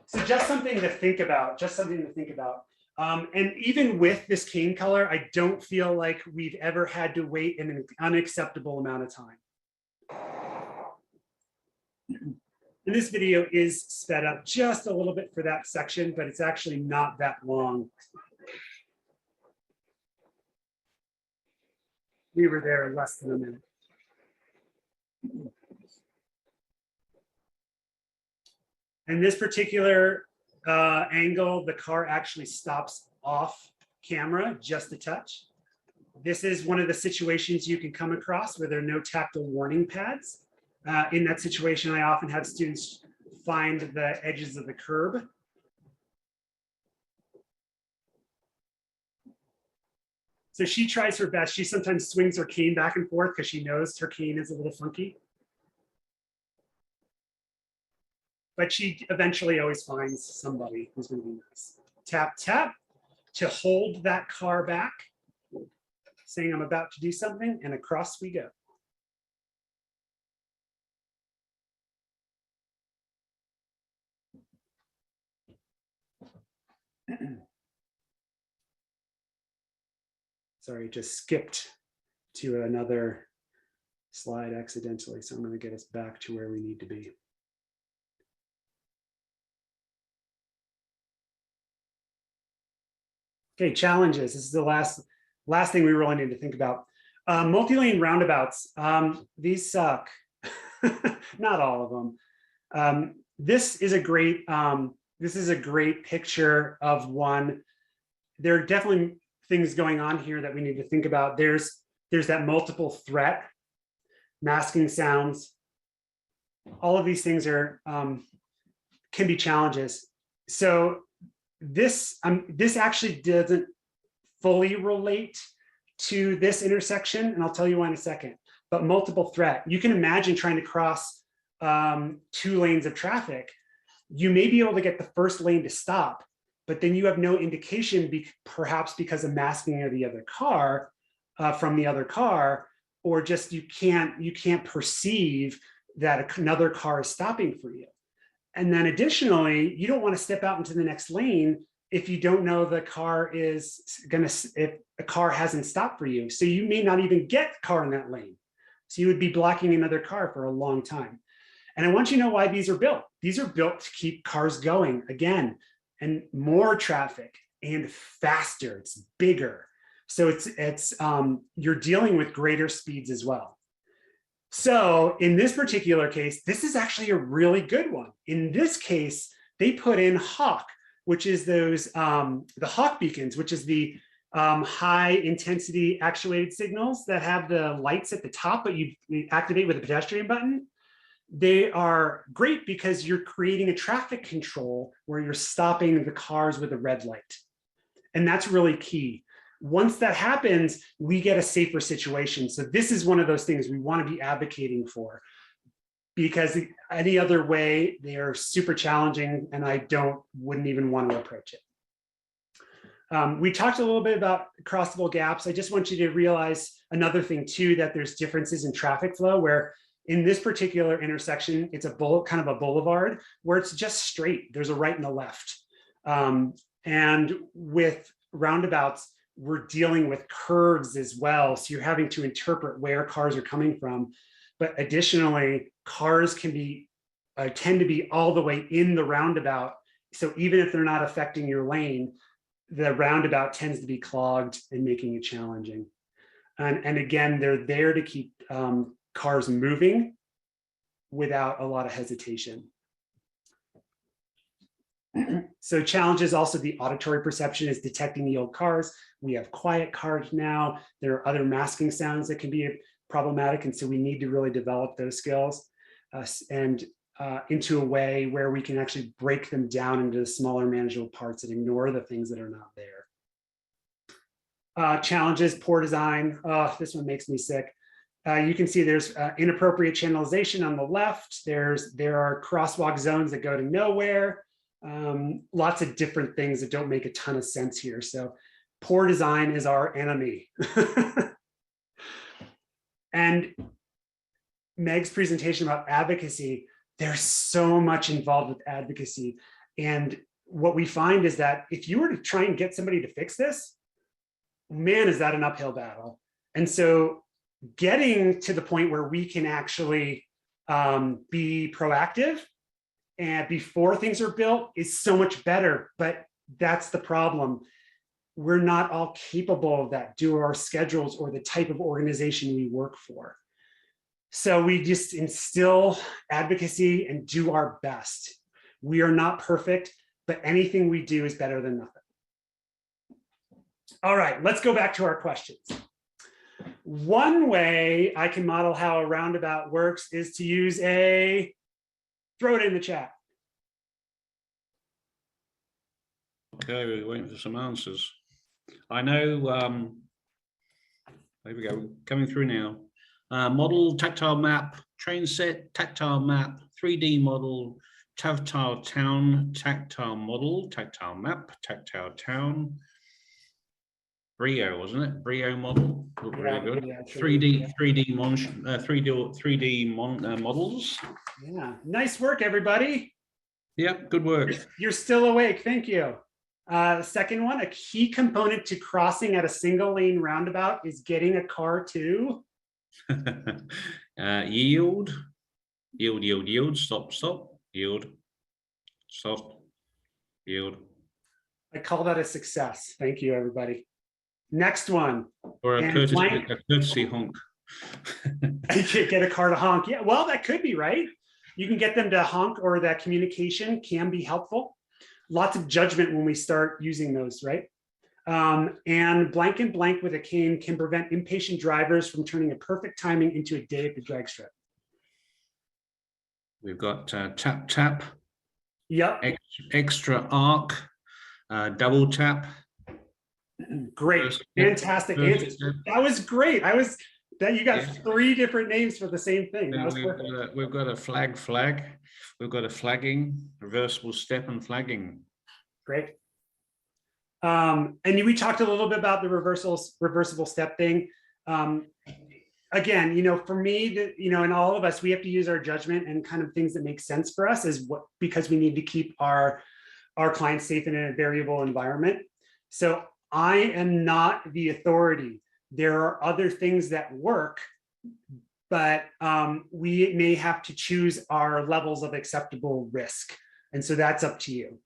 Speaker 2: So just something to think about, and even with this cane color, I don't feel like we've ever had to wait an unacceptable amount of time. And this video is sped up just a little bit for that section, but it's actually not that long. We were there in less than a minute. In this particular angle, the car actually stops off camera just a touch. This is one of the situations you can come across where there are no tactile warning pads. In that situation, I often have students find the edges of the curb. So she tries her best. She sometimes swings her cane back and forth because she knows her cane is a little funky. But she eventually always finds somebody who's going to be nice. Tap, tap to hold that car back, saying I'm about to do something, and across we go. Sorry, just skipped to another slide accidentally, so I'm going to get us back to where we need to be. Okay, challenges. This is the last thing we really need to think about. Multi-lane roundabouts. These suck. Not all of them. This is a great picture of one. There are definitely things going on here that we need to think about. There's that multiple threat, masking sounds. All of these things are can be challenges. So this actually doesn't fully relate to this intersection, and I'll tell you why in a second. But multiple threat, you can imagine trying to cross 2 lanes of traffic. You may be able to get the first lane to stop, but then you have no indication, perhaps because of masking of the other car from the other car, or just you can't perceive that another car is stopping for you. And then additionally, you don't want to step out into the next lane if you don't know the car is if a car hasn't stopped for you. So you may not even get the car in that lane. So you would be blocking another car for a long time. And I want you to know why these are built. These are built to keep cars going again, and more traffic and faster. It's bigger. So you're dealing with greater speeds as well. So in this particular case, this is actually a really good one. In this case, they put in Hawk, which is those, the Hawk beacons, which is the high intensity actuated signals that have the lights at the top, but you activate with a pedestrian button. They are great because you're creating a traffic control where you're stopping the cars with a red light. And that's really key. Once that happens, we get a safer situation. So this is one of those things we want to be advocating for, because any other way, they are super challenging, and I wouldn't even want to approach it. We talked a little bit about crossable gaps. I just want you to realize another thing too, that there's differences in traffic flow, where in this particular intersection, it's kind of a boulevard where it's just straight. There's a right and a left. And with roundabouts, we're dealing with curves as well. So you're having to interpret where cars are coming from. But additionally, cars can tend to be all the way in the roundabout. So even if they're not affecting your lane, the roundabout tends to be clogged and making it challenging. And again, they're there to keep cars moving without a lot of hesitation. So challenges also the auditory perception is detecting the old cars. We have quiet cars now. There are other masking sounds that can be problematic. And so we need to really develop those skills and into a way where we can actually break them down into smaller manageable parts and ignore the things that are not there. Challenges, poor design. Oh, this one makes me sick. You can see there's inappropriate channelization on the left. There are crosswalk zones that go to nowhere. Lots of different things that don't make a ton of sense here. So poor design is our enemy. And Meg's presentation about advocacy, there's so much involved with advocacy. And what we find is that if you were to try and get somebody to fix this, man, is that an uphill battle. And so getting to the point where we can actually be proactive and before things are built is so much better. But that's the problem. We're not all capable of that due to our schedules or the type of organization we work for. So we just instill advocacy and do our best. We are not perfect, but anything we do is better than nothing. All right, let's go back to our questions. One way I can model how a roundabout works is to use throw it in the chat.
Speaker 3: Okay, we're waiting for some answers. I know, there we go, coming through now. Model, tactile map, train set, tactile map, 3D model, tactile town, tactile model, tactile map, tactile town. Brio, wasn't it? Brio model. Looked really good.
Speaker 2: Yeah,
Speaker 3: 3D models.
Speaker 2: Yeah, nice work, everybody.
Speaker 3: Yep, good work.
Speaker 2: You're still awake. Thank you. Second one, a key component to crossing at a single lane roundabout is getting a car to
Speaker 3: Yield, stop, yield, stop, yield.
Speaker 2: I call that a success. Thank you, everybody. Next one.
Speaker 3: Or a
Speaker 2: And
Speaker 3: courtesy honk.
Speaker 2: You could get a car to honk. Yeah, well, that could be right. You can get them to honk, or that communication can be helpful. Lots of judgment when we start using those, right? And blank with a cane can prevent impatient drivers from turning a perfect timing into a day at the drag strip.
Speaker 3: We've got tap.
Speaker 2: Yep.
Speaker 3: Extra arc, double tap.
Speaker 2: Great, fantastic answers. That was great. You got 3 different names for the same thing. That was perfect.
Speaker 3: We've got a flag. We've got a flagging, reversible step and flagging.
Speaker 2: Great. And we talked a little bit about the reversible step thing. Again, for me, and all of us, we have to use our judgment and kind of things that make sense for us because we need to keep our clients safe in a variable environment. So I am not the authority. There are other things that work, but we may have to choose our levels of acceptable risk. And so that's up to you.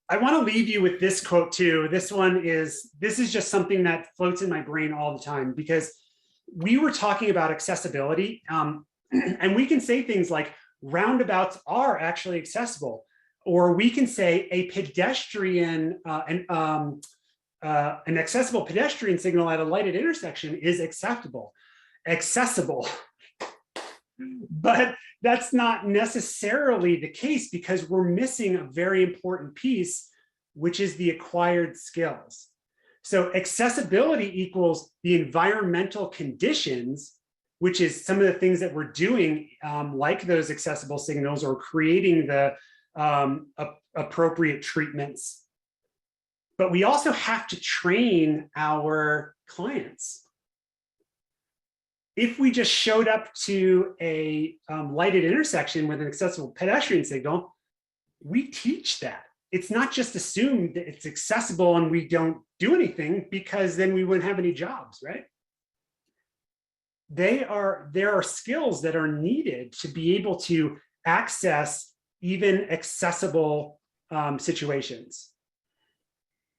Speaker 2: I want to leave you with this quote too. This is just something that floats in my brain all the time, because we were talking about accessibility, and we can say things like roundabouts are actually accessible, or we can say a pedestrian, an accessible pedestrian signal at a lighted intersection is accessible. But that's not necessarily the case, because we're missing a very important piece, which is the acquired skills. So accessibility equals the environmental conditions, which is some of the things that we're doing, like those accessible signals or creating the appropriate treatments. But we also have to train our clients. If we just showed up to a lighted intersection with an accessible pedestrian signal, we teach that. It's not just assumed that it's accessible and we don't do anything, because then we wouldn't have any jobs, right? There are skills that are needed to be able to access even accessible situations.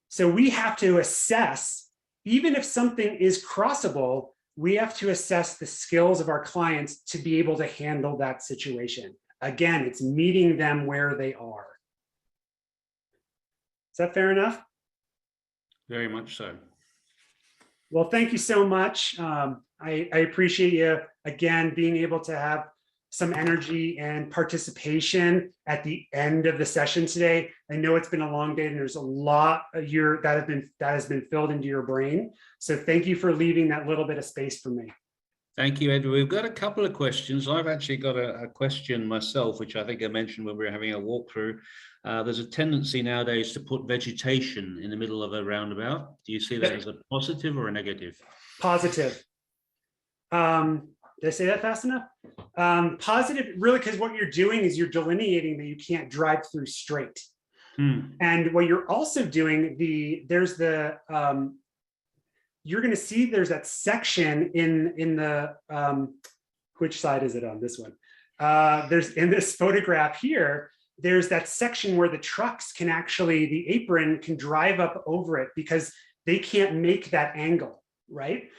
Speaker 2: So we have to assess, even if something is crossable, we have to assess the skills of our clients to be able to handle that situation. Again, it's meeting them where they are. Is that fair enough?
Speaker 3: Very much so.
Speaker 2: Well, thank you so much. I appreciate you, again, being able to have some energy and participation at the end of the session today. I know it's been a long day and there's a lot that has been filled into your brain. So thank you for leaving that little bit of space for me.
Speaker 3: Thank you, Edward. We've got a couple of questions. I've actually got a question myself, which I think I mentioned when we were having a walkthrough. There's a tendency nowadays to put vegetation in the middle of a roundabout. Do you see that as a positive or a negative?
Speaker 2: Positive. Did I say that fast enough? Positive, really, because what you're doing is you're delineating that you can't drive through straight. And what you're also doing, you're going to see there's that section in the, which side is it on this one? There's in this photograph here, there's that section where the trucks can actually, the apron can drive up over it because they can't make that angle, right?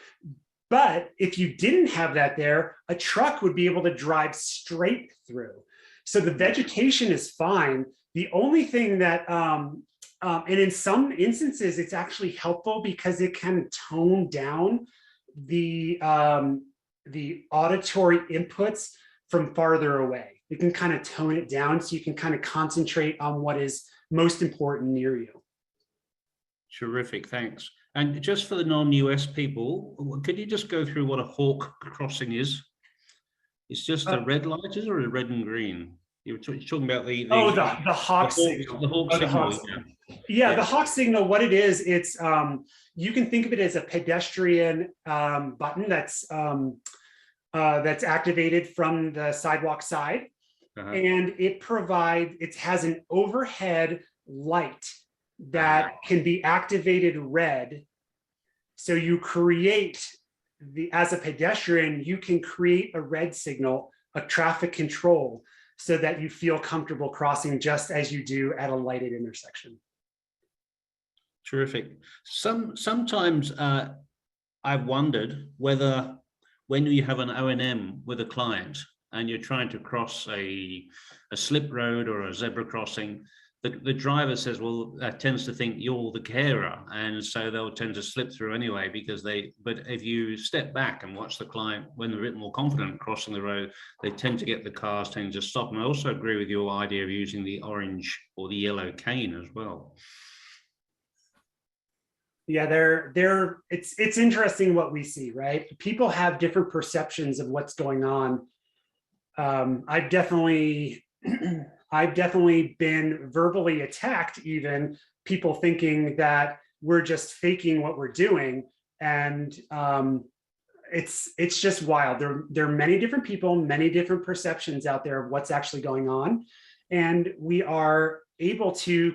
Speaker 2: But if you didn't have that there, a truck would be able to drive straight through. So the vegetation is fine. The only thing that, and in some instances, it's actually helpful because it can tone down the auditory inputs from farther away. It can kind of tone it down so you can kind of concentrate on what is most important near you.
Speaker 3: Terrific, thanks. And just for the non-US people, could you just go through what a hawk crossing is? It's just a red light, is it, or a red and green? You were talking about the
Speaker 2: hawk signal.
Speaker 3: The hawk signal.
Speaker 2: Yeah, the hawk signal. What it is, it's you can think of it as a pedestrian button that's activated from the sidewalk side, and it has an overhead light that can be activated red. So you create as a pedestrian, you can create a red signal, a traffic control, so that you feel comfortable crossing just as you do at a lighted intersection.
Speaker 3: Terrific. Sometimes I've wondered whether when you have an O&M with a client and you're trying to cross a slip road or a zebra crossing, the driver says, well, that tends to think you're the carer, and so they'll tend to slip through anyway but if you step back and watch the client when they're a bit more confident crossing the road, they tend to get the cars tend to stop. And I also agree with your idea of using the orange or the yellow cane as well.
Speaker 2: Yeah, it's interesting what we see, right? People have different perceptions of what's going on. I've definitely been verbally attacked, even people thinking that we're just faking what we're doing. And it's just wild. There are many different people, many different perceptions out there of what's actually going on. And we are able to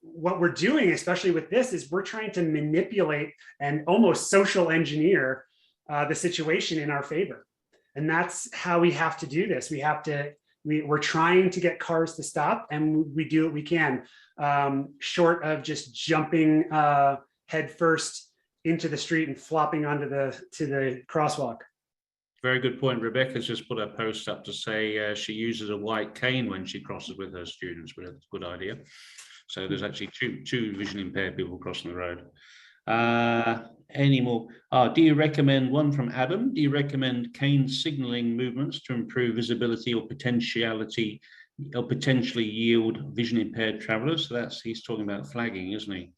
Speaker 2: what we're doing, especially with this, is we're trying to manipulate and almost social engineer the situation in our favor. And that's how we have to do this. We're trying to get cars to stop, and we do what we can, short of just jumping head first into the street and flopping onto the crosswalk.
Speaker 3: Very good point. Rebecca's just put a post up to say she uses a white cane when she crosses with her students, but it's a good idea. So there's actually two vision impaired people crossing the road. Any more? Do you recommend, one from Adam, do you recommend cane signaling movements to improve visibility or potentially yield vision impaired travelers? So he's talking about flagging, isn't he?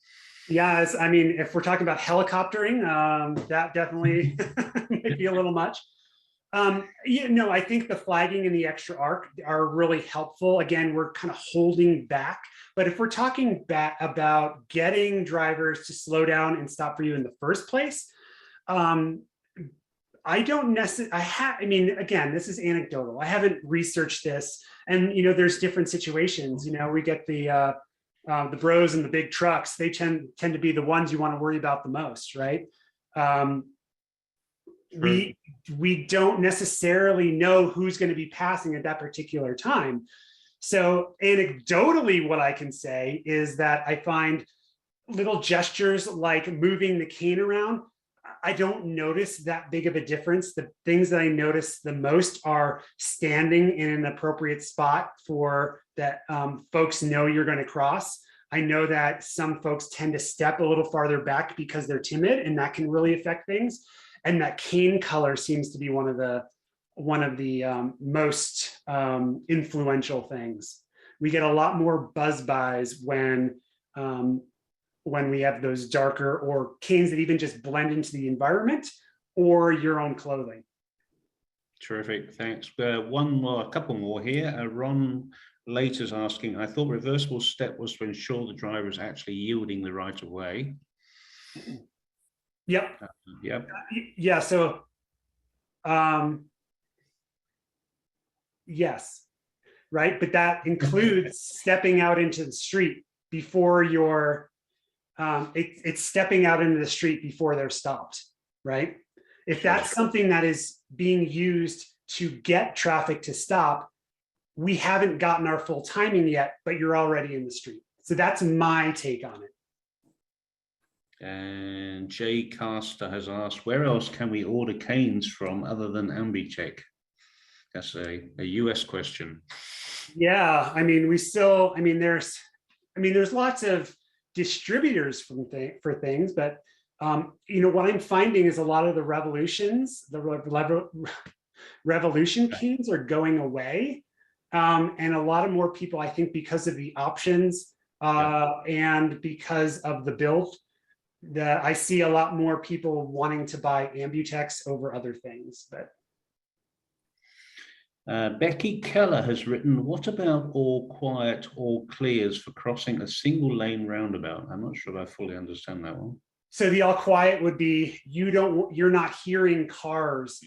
Speaker 2: Yeah, I mean, if we're talking about helicoptering, that definitely might be a little much. I think the flagging and the extra arc are really helpful. Again, we're kind of holding back. But if we're talking about getting drivers to slow down and stop for you in the first place, I don't necessarily, again, this is anecdotal. I haven't researched this. And, there's different situations. We get the bros and the big trucks. They tend to be the ones you want to worry about the most, right? We don't necessarily know who's going to be passing at that particular time. So anecdotally, what I can say is that I find little gestures like moving the cane around, I don't notice that big of a difference. The things that I notice the most are standing in an appropriate spot for that folks know you're going to cross. I know that some folks tend to step a little farther back because they're timid, and that can really affect things. And that cane color seems to be one of the most influential things. We get a lot more buzz-bys when we have those darker or canes that even just blend into the environment or your own clothing.
Speaker 3: Terrific, thanks. A couple more here. Ron Later's asking, I thought reversible step was to ensure the driver is actually yielding the right of way.
Speaker 2: Yep.
Speaker 3: Yep.
Speaker 2: Yeah. So, um, yes, right. But that includes stepping out into the street before you're, it's stepping out into the street before they're stopped, right? If
Speaker 3: Sure.
Speaker 2: that's something that is being used to get traffic to stop, we haven't gotten our full timing yet, but you're already in the street. So that's my take on it.
Speaker 3: And Jay Caster has asked, where else can we order canes from other than AmbiTech? That's a US question.
Speaker 2: Yeah, I mean, there's lots of distributors for things, but what I'm finding is a lot of the revolution keys are going away, and a lot of more people, I think, because of the options and because of the build, that I see a lot more people wanting to buy Ambutex over other things, but.
Speaker 3: Becky Keller has written, what about all quiet, all clears for crossing a single lane roundabout? I'm not sure I fully understand that one.
Speaker 2: So the all quiet would be, you're not hearing cars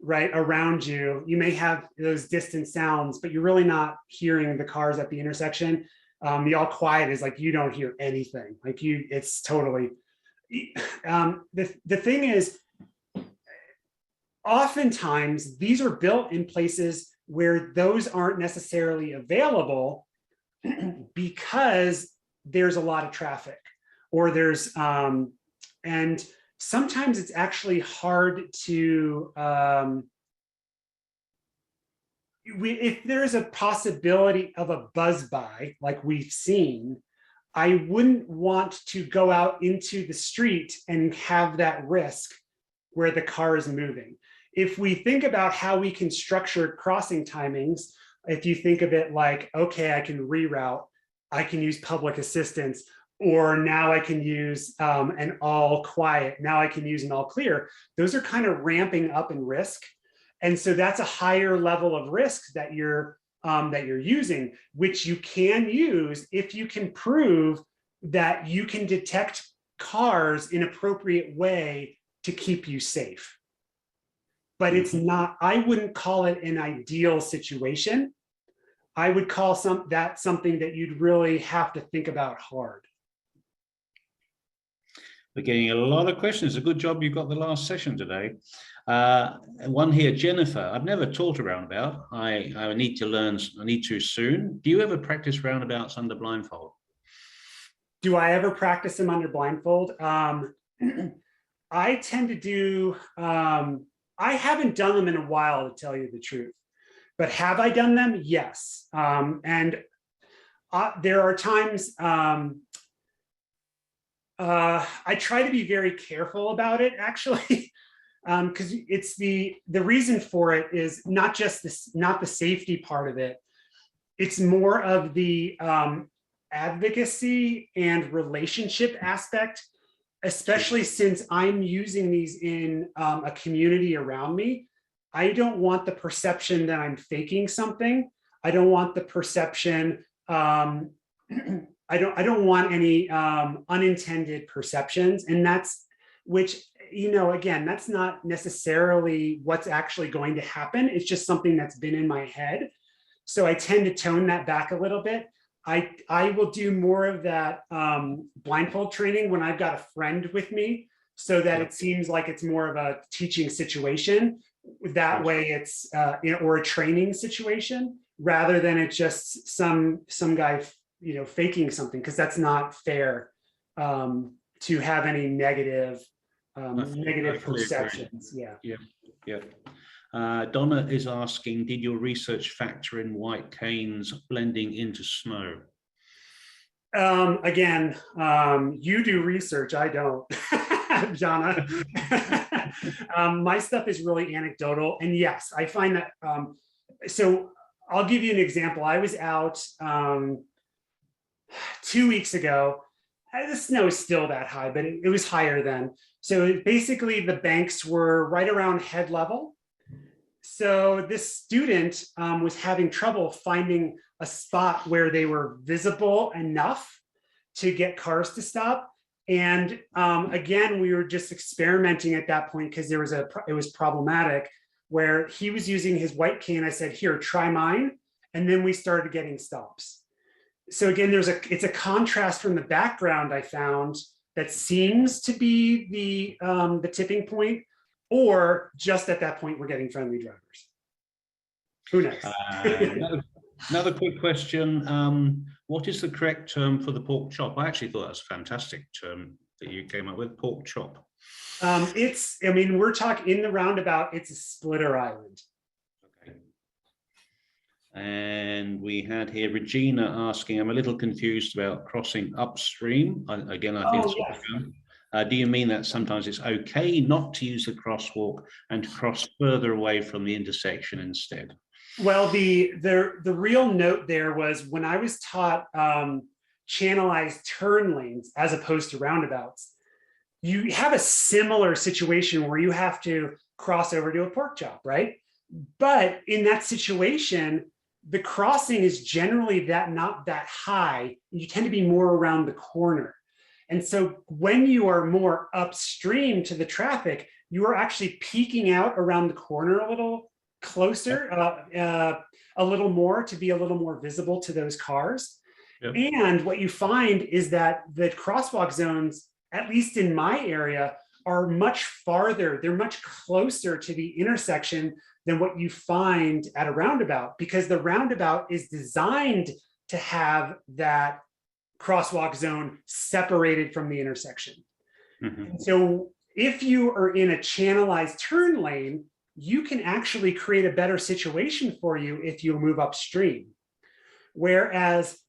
Speaker 2: right around you. You may have those distant sounds, but you're really not hearing the cars at the intersection. The all quiet is like, you don't hear anything. Like it's totally, the thing is, oftentimes these are built in places where those aren't necessarily available because there's a lot of traffic, or there's and sometimes it's actually hard to if there's a possibility of a buzz by like we've seen, I wouldn't want to go out into the street and have that risk where the car is moving. If we think about how we can structure crossing timings, if you think of it like, okay, I can reroute, I can use public assistance, or now I can use an all quiet, now I can use an all clear. Those are kind of ramping up in risk. And so that's a higher level of risk that you're using, which you can use if you can prove that you can detect cars in an appropriate way to keep you safe. But it's not, I wouldn't call it an ideal situation. I would call that something that you'd really have to think about hard.
Speaker 3: We're getting a lot of questions. A good job you got the last session today. One here, Jennifer. I've never taught a roundabout. I need to learn. I need to soon. Do you ever practice roundabouts under blindfold?
Speaker 2: Do I ever practice them under blindfold? I tend to do. I haven't done them in a while, to tell you the truth. But have I done them? Yes. And there are times I try to be very careful about it, actually, because it's the reason for it is not the safety part of it. It's more of the advocacy and relationship aspect, especially since I'm using these in a community around me. I don't want the perception that I'm faking something. I don't want the perception. I don't want any unintended perceptions, and that's again, that's not necessarily what's actually going to happen. It's just something that's been in my head. So I tend to tone that back a little bit. I will do more of that blindfold training when I've got a friend with me, so that it seems like it's more of a teaching situation. That way it's or a training situation, rather than it's just some guy faking something, because that's not fair to have any negative perceptions.
Speaker 3: Yeah. Donna is asking, did your research factor in white canes blending into snow?
Speaker 2: Again, you do research, I don't, Jana. My stuff is really anecdotal, and yes, I find that. So I'll give you an example. I was out 2 weeks ago. The snow is still that high, but it was higher then. So basically, the banks were right around head level. So this student was having trouble finding a spot where they were visible enough to get cars to stop. And again, we were just experimenting at that point because it was problematic, where he was using his white cane. I said, here, try mine. And then we started getting stops. So again, it's a contrast from the background I found that seems to be the tipping point, or just at that point, we're getting friendly drivers. Who knows?
Speaker 3: Another quick question. What is the correct term for the pork chop? I actually thought that was a fantastic term that you came up with, pork chop.
Speaker 2: We're talking in the roundabout, it's a splitter island.
Speaker 3: Okay. And we had here Regina asking, I'm a little confused about crossing upstream. Again, I think yes. Do you mean that sometimes it's okay not to use the crosswalk and to cross further away from the intersection instead?
Speaker 2: Well, the real note there was when I was taught channelized turn lanes as opposed to roundabouts, you have a similar situation where you have to cross over to a pork chop, right? But in that situation, the crossing is generally not that high. You tend to be more around the corner. And so when you are more upstream to the traffic, you are actually peeking out around the corner a little closer, a little more, to be a little more visible to those cars. Yep. And what you find is that the crosswalk zones, at least in my area, are much farther. They're much closer to the intersection than what you find at a roundabout, because the roundabout is designed to have that crosswalk zone separated from the intersection. Mm-hmm. So if you are in a channelized turn lane, you can actually create a better situation for you if you move upstream. Whereas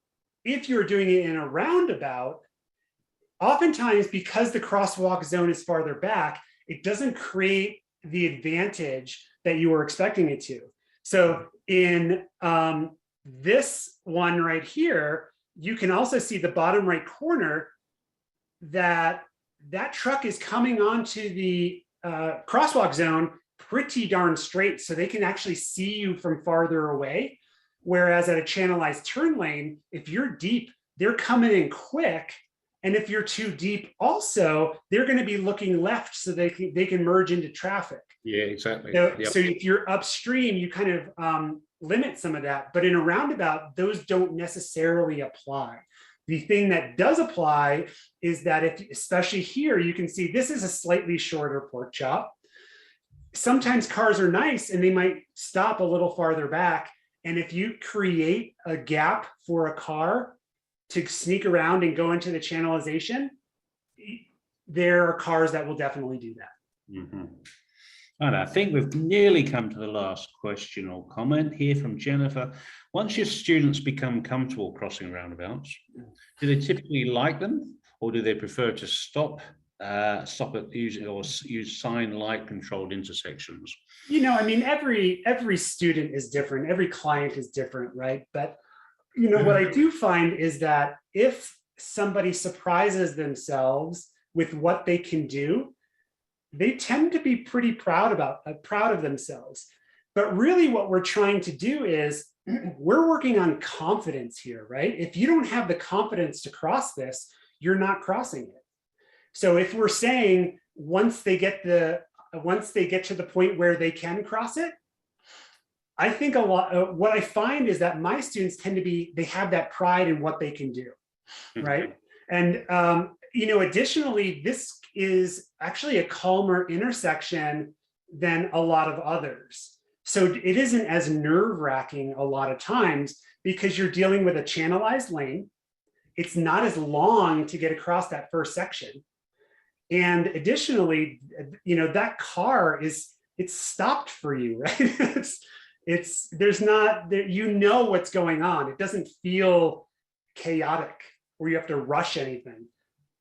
Speaker 2: if you're doing it in a roundabout, oftentimes because the crosswalk zone is farther back, it doesn't create the advantage that you were expecting it to. So in this one right here, you can also see the bottom right corner that truck is coming onto the crosswalk zone pretty darn straight, so they can actually see you from farther away. Whereas at a channelized turn lane, if you're deep, they're coming in quick. And if you're too deep also, they're going to be looking left so they can merge into traffic.
Speaker 3: Yeah, exactly.
Speaker 2: So, yep. So if you're upstream, you kind of limit some of that. But in a roundabout, those don't necessarily apply. The thing that does apply is that especially here, you can see this is a slightly shorter pork chop. Sometimes cars are nice and they might stop a little farther back. And if you create a gap for a car to sneak around and go into the channelization, there are cars that will definitely do that.
Speaker 3: Mm-hmm. And I think we've nearly come to the last question or comment here from Jennifer. Once your students become comfortable crossing roundabouts, do they typically like them, or do they prefer to stop at using or use sign light controlled intersections?
Speaker 2: Every student is different. Every client is different, right? But what I do find is that if somebody surprises themselves with what they can do, they tend to be pretty proud of themselves. But really what we're trying to do is we're working on confidence here, right? If you don't have the confidence to cross this, you're not crossing it. So if we're saying once they get to the point where they can cross it, I think what I find is that my students they have that pride in what they can do, right? And additionally, this is actually a calmer intersection than a lot of others. So it isn't as nerve-wracking a lot of times because you're dealing with a channelized lane. It's not as long to get across that first section. And additionally, that car it's stopped for you, right? There's not, what's going on. It doesn't feel chaotic or you have to rush anything.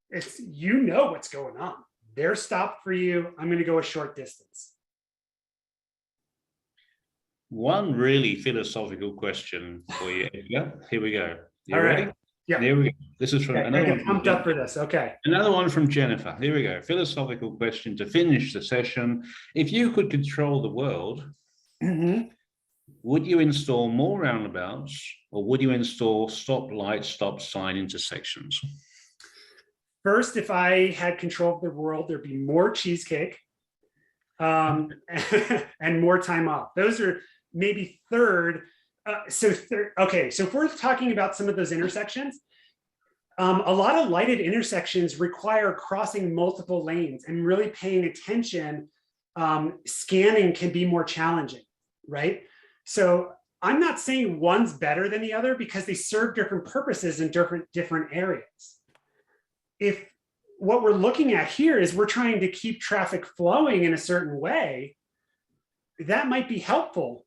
Speaker 2: It's, what's going on. They're stopped for you. I'm going to go a short distance.
Speaker 3: One really philosophical question for you, Edgar. Here we go. You
Speaker 2: All
Speaker 3: ready?
Speaker 2: Right. Yeah.
Speaker 3: Here we go. This is from another one.
Speaker 2: Pumped up for this. Okay.
Speaker 3: Another one from Jennifer. Here we go. Philosophical question to finish the session. If you could control the world, would you install more roundabouts or would you install stop light, stop sign intersections?
Speaker 2: First, if I had control of the world, there'd be more cheesecake and more time off. Those are maybe third. Okay, so if we're talking about some of those intersections, a lot of lighted intersections require crossing multiple lanes and really paying attention. Scanning can be more challenging, right? So I'm not saying one's better than the other because they serve different purposes in different areas. If what we're looking at here is we're trying to keep traffic flowing in a certain way, that might be helpful.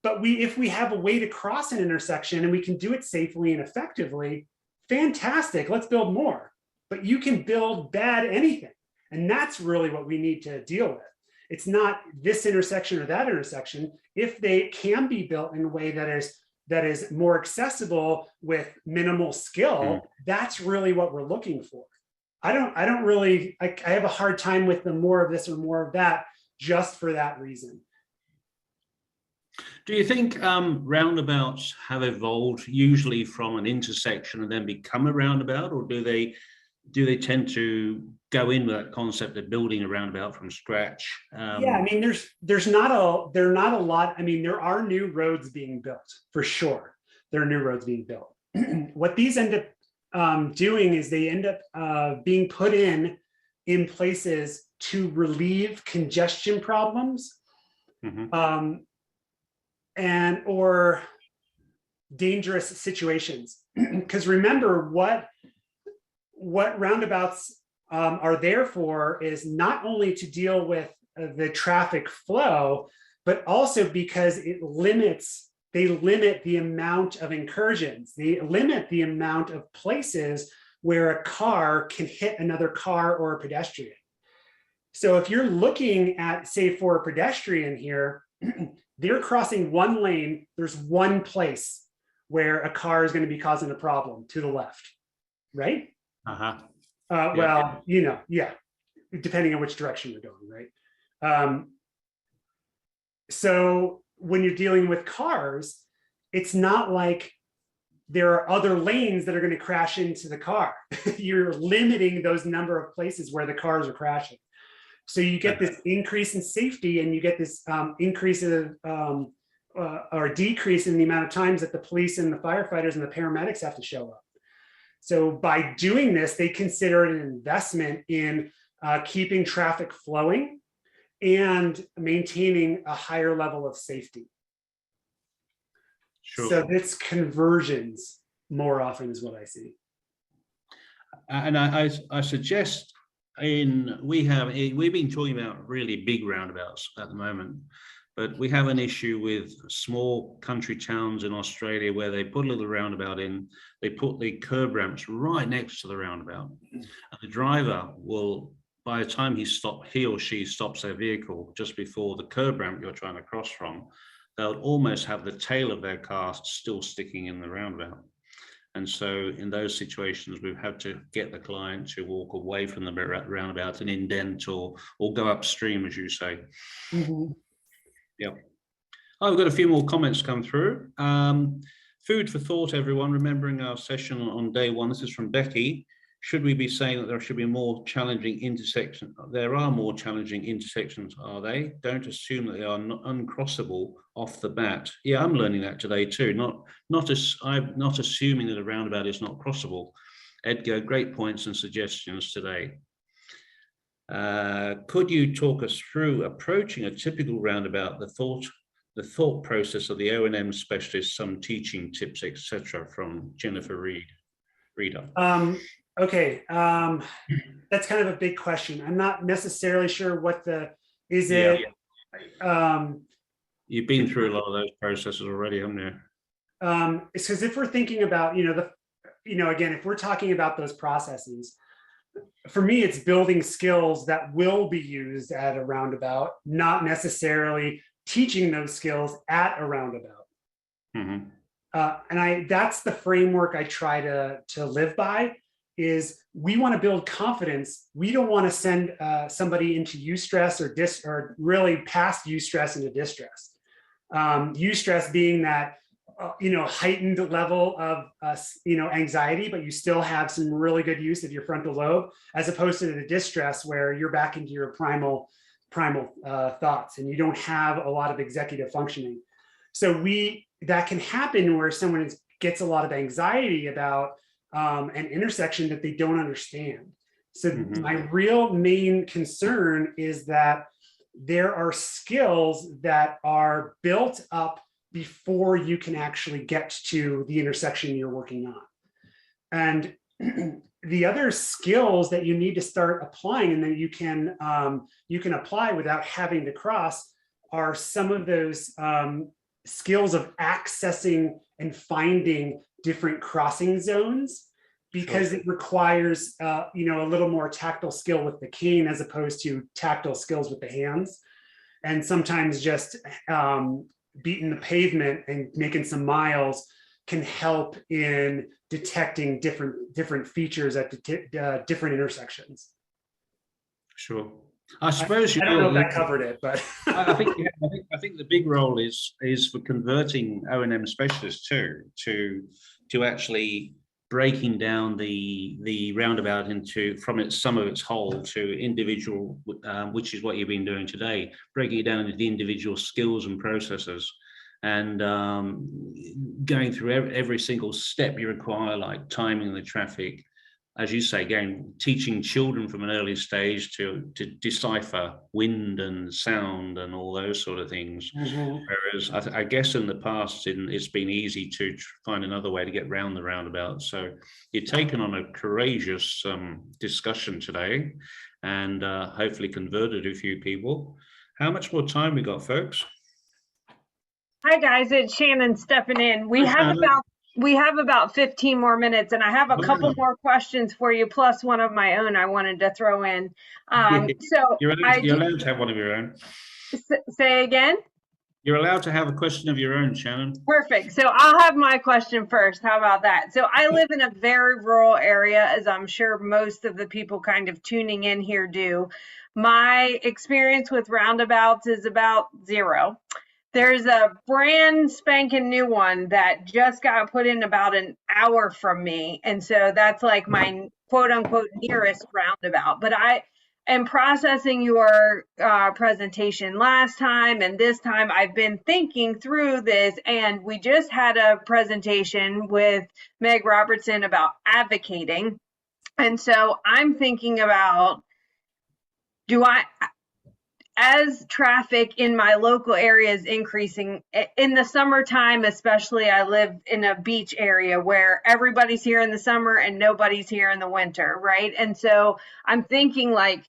Speaker 2: But if we have a way to cross an intersection and we can do it safely and effectively, fantastic, let's build more. But you can build bad anything. And that's really what we need to deal with. It's not this intersection or that intersection. If they can be built in a way that is more accessible with minimal skill, that's really what we're looking for. I have a hard time with the more of this or more of that just for that reason.
Speaker 3: Do you think roundabouts have evolved usually from an intersection and then become a roundabout, or do they tend to go in with that concept of building a roundabout from scratch?
Speaker 2: Yeah, I mean, there's not a lot. I mean, there are new roads being built for sure. There are new roads being built. What these end up doing is they end up being put in places to relieve congestion problems, and or dangerous situations. Because remember, what roundabouts are there for is not only to deal with the traffic flow, but also because they limit the amount of incursions. They limit the amount of places where a car can hit another car or a pedestrian. So if you're looking at, say, for a pedestrian here, they're crossing one lane, there's one place where a car is going to be causing a problem to the left, right? Well, yeah, depending on which direction you're going, right? So when you're dealing with cars, it's not like there are other lanes that are going to crash into the car. You're limiting those number of places where the cars are crashing. So you get this increase in safety, and you get this increase of or decrease in the amount of times that the police and the firefighters and the paramedics have to show up. So by doing this, they consider it an investment in keeping traffic flowing and maintaining a higher level of safety. Sure. So it's conversions more often is what I see.
Speaker 3: And I suggest we've been talking about really big roundabouts at the moment, but we have an issue with small country towns in Australia where they put a little roundabout in, they put the curb ramps right next to the roundabout. And the driver will, by the time he or she stops their vehicle just before the curb ramp you're trying to cross from, they'll almost have the tail of their car still sticking in the roundabout. And so in those situations, we've had to get the client to walk away from the roundabout and indent or go upstream, as you say. Yep. Oh, we've got a few more comments come through. Food for thought, everyone. Remembering our session on day one. This is from Becky. Should we be saying that there should be more challenging intersections? There are more challenging intersections, are they? Don't assume that they are uncrossable off the bat. Yeah, I'm learning that today too. I'm not assuming that a roundabout is not crossable. Edgar, great points and suggestions today. Could you talk us through approaching a typical roundabout, the thought process of the O&M specialist, some teaching tips, etc., from Jennifer Reader?
Speaker 2: Okay, that's kind of a big question. I'm not necessarily sure what
Speaker 3: You've been through a lot of those processes already, haven't you?
Speaker 2: It's because if we're thinking about, again, if we're talking about those processes, for me, it's building skills that will be used at a roundabout, not necessarily teaching those skills at a roundabout. And that's the framework I try to live by. Is we want to build confidence. We don't want to send somebody into eustress or really past eustress into distress. Eustress being that heightened level of anxiety, but you still have some really good use of your frontal lobe, as opposed to the distress where you're back into your primal thoughts and you don't have a lot of executive functioning. So that can happen where someone gets a lot of anxiety about an intersection that they don't understand. So my real main concern is that there are skills that are built up before you can actually get to the intersection you're working on. And the other skills that you need to start applying and that you can apply without having to cross are some of those skills of accessing and finding different crossing zones, because it requires a little more tactile skill with the cane as opposed to tactile skills with the hands. And sometimes just beating the pavement and making some miles can help in detecting different features at different intersections.
Speaker 3: Sure. I suppose
Speaker 2: I don't know if that covered it, but
Speaker 3: I think the big role is for converting O&M specialists to actually breaking down the roundabout into from its sum of its whole to individual, which is what you've been doing today, breaking it down into the individual skills and processes, and going through every single step you require, like timing the traffic, as you say, again, teaching children from an early stage to decipher wind and sound and all those sort of things. Whereas I guess in the past, it's been easy to find another way to get around the roundabout. So you've taken on a courageous discussion today and hopefully converted a few people. How much more time we got, folks?
Speaker 4: Hi guys, it's Shannon stepping in. We have about 15 more minutes, and I have a couple more questions for you, plus one of my own I wanted to throw in. So
Speaker 3: you're allowed to have one of your own.
Speaker 4: Say again?
Speaker 3: You're allowed to have a question of your own, Shannon.
Speaker 4: Perfect. So I'll have my question first. How about that? So I live in a very rural area, as I'm sure most of the people kind of tuning in here do. My experience with roundabouts is about zero. There's a brand spanking new one that just got put in about an hour from me. And so that's like my quote unquote nearest roundabout. But I am processing your presentation last time, and this time I've been thinking through this, and we just had a presentation with Meg Robertson about advocating. And so I'm thinking about, as traffic in my local area is increasing in the summertime, especially, I live in a beach area where everybody's here in the summer and nobody's here in the winter, right? And so I'm thinking like,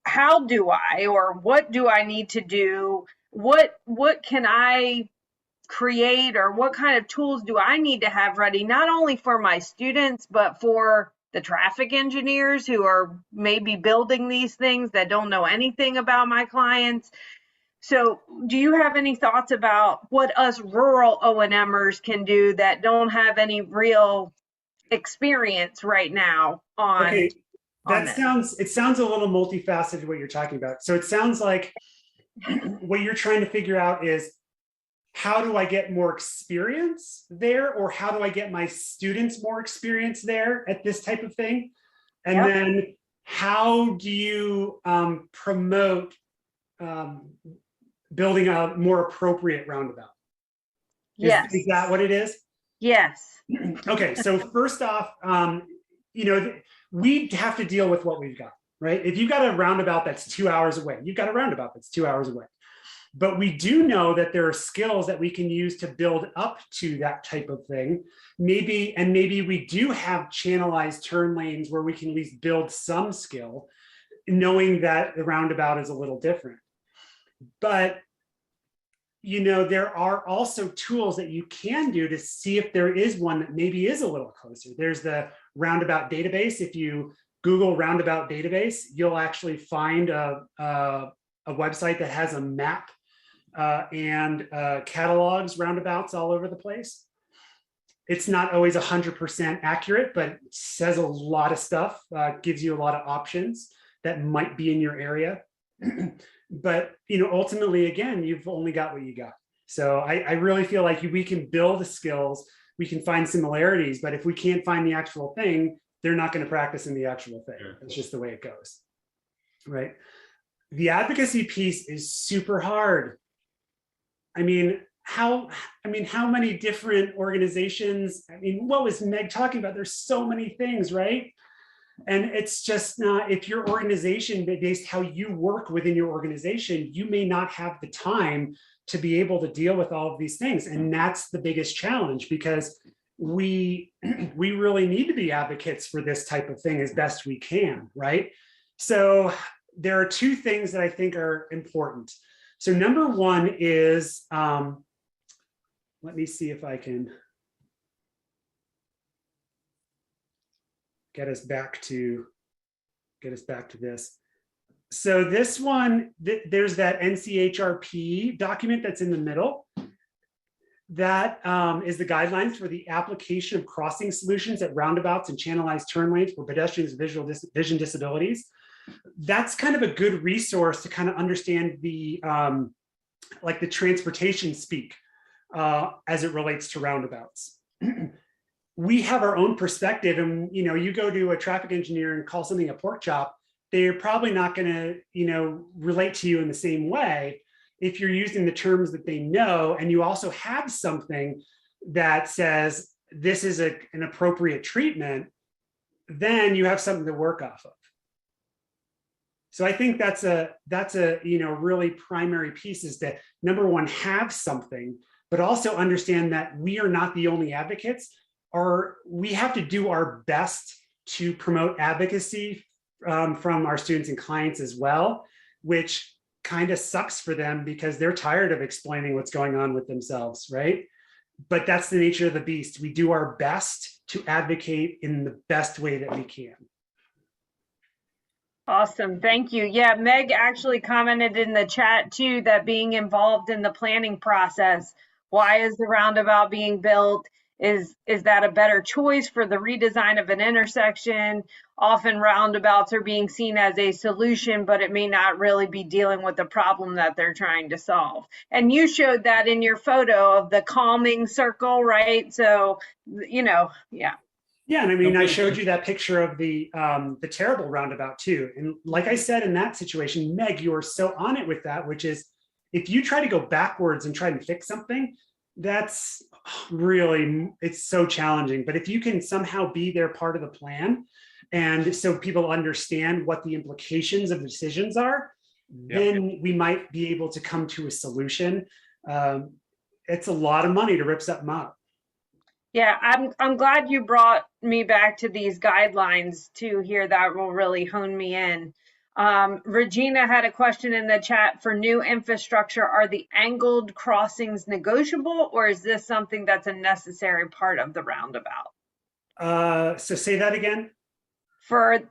Speaker 4: how do I, or what do I need to do? What can I create, or what kind of tools do I need to have ready, not only for my students, but for the traffic engineers who are maybe building these things that don't know anything about my clients? So do you have any thoughts about what us rural O&Mers can do that don't have any real experience right now on?
Speaker 2: Okay, it sounds a little multifaceted what you're talking about. So it sounds like what you're trying to figure out is, how do I get more experience there, or how do I get my students more experience there at this type of thing? And then how do you promote building a more appropriate roundabout?
Speaker 4: Yes.
Speaker 2: Is that what it is?
Speaker 4: Yes.
Speaker 2: Okay, so first off, we have to deal with what we've got, right? If you've got a roundabout that's 2 hours away, you've got a roundabout that's 2 hours away. But we do know that there are skills that we can use to build up to that type of thing. Maybe we do have channelized turn lanes where we can at least build some skill, knowing that the roundabout is a little different. But there are also tools that you can do to see if there is one that maybe is a little closer. There's the Roundabout database. If you Google Roundabout database, you'll actually find a website that has a map and catalogs roundabouts all over the place. It's not always 100% accurate, but it says a lot of stuff, gives you a lot of options that might be in your area. But ultimately, again, you've only got what you got. So I really feel like we can build the skills, we can find similarities, but if we can't find the actual thing, they're not going to practice in the actual thing. It's just the way it goes, right? The advocacy piece is super hard. I mean, how many different organizations, what was Meg talking about? There's so many things, right? And it's just not, if your organization, based how you work within your organization, you may not have the time to be able to deal with all of these things. And that's the biggest challenge, because we really need to be advocates for this type of thing as best we can, right? So there are two things that I think are important. So number one is, let me see if I can get us back to this. So this one, there's that NCHRP document that's in the middle. That is the guidelines for the application of crossing solutions at roundabouts and channelized turn lanes for pedestrians with vision disabilities. That's kind of a good resource to kind of understand the like the transportation speak as it relates to roundabouts. We have our own perspective, and you go to a traffic engineer and call something a pork chop, they're probably not going to relate to you in the same way. If you're using the terms that they know, and you also have something that says this is an appropriate treatment, then you have something to work off of. So I think that's a really primary piece, is that number one, have something, but also understand that we are not the only advocates. We have to do our best to promote advocacy from our students and clients as well, which kind of sucks for them because they're tired of explaining what's going on with themselves, right? But that's the nature of the beast. We do our best to advocate in the best way that we can.
Speaker 4: Awesome. Thank you. Yeah, Meg actually commented in the chat too that being involved in the planning process, why is the roundabout being built? Is that a better choice for the redesign of an intersection? Often roundabouts are being seen as a solution, but it may not really be dealing with the problem that they're trying to solve. And you showed that in your photo of the calming circle, right? So, yeah.
Speaker 2: Yeah, and I showed you that picture of the terrible roundabout too. And like I said, in that situation, Meg, you are so on it with that, which is if you try to go backwards and try to fix something, that's really, it's so challenging. But if you can somehow be there part of the plan, and so people understand what the implications of the decisions are, then we might be able to come to a solution. It's a lot of money to rip something up.
Speaker 4: Yeah, I'm glad you brought me back to these guidelines too here. That will really hone me in. Regina had a question in the chat for new infrastructure. Are the angled crossings negotiable, or is this something that's a necessary part of the roundabout?
Speaker 2: So say that again.
Speaker 4: For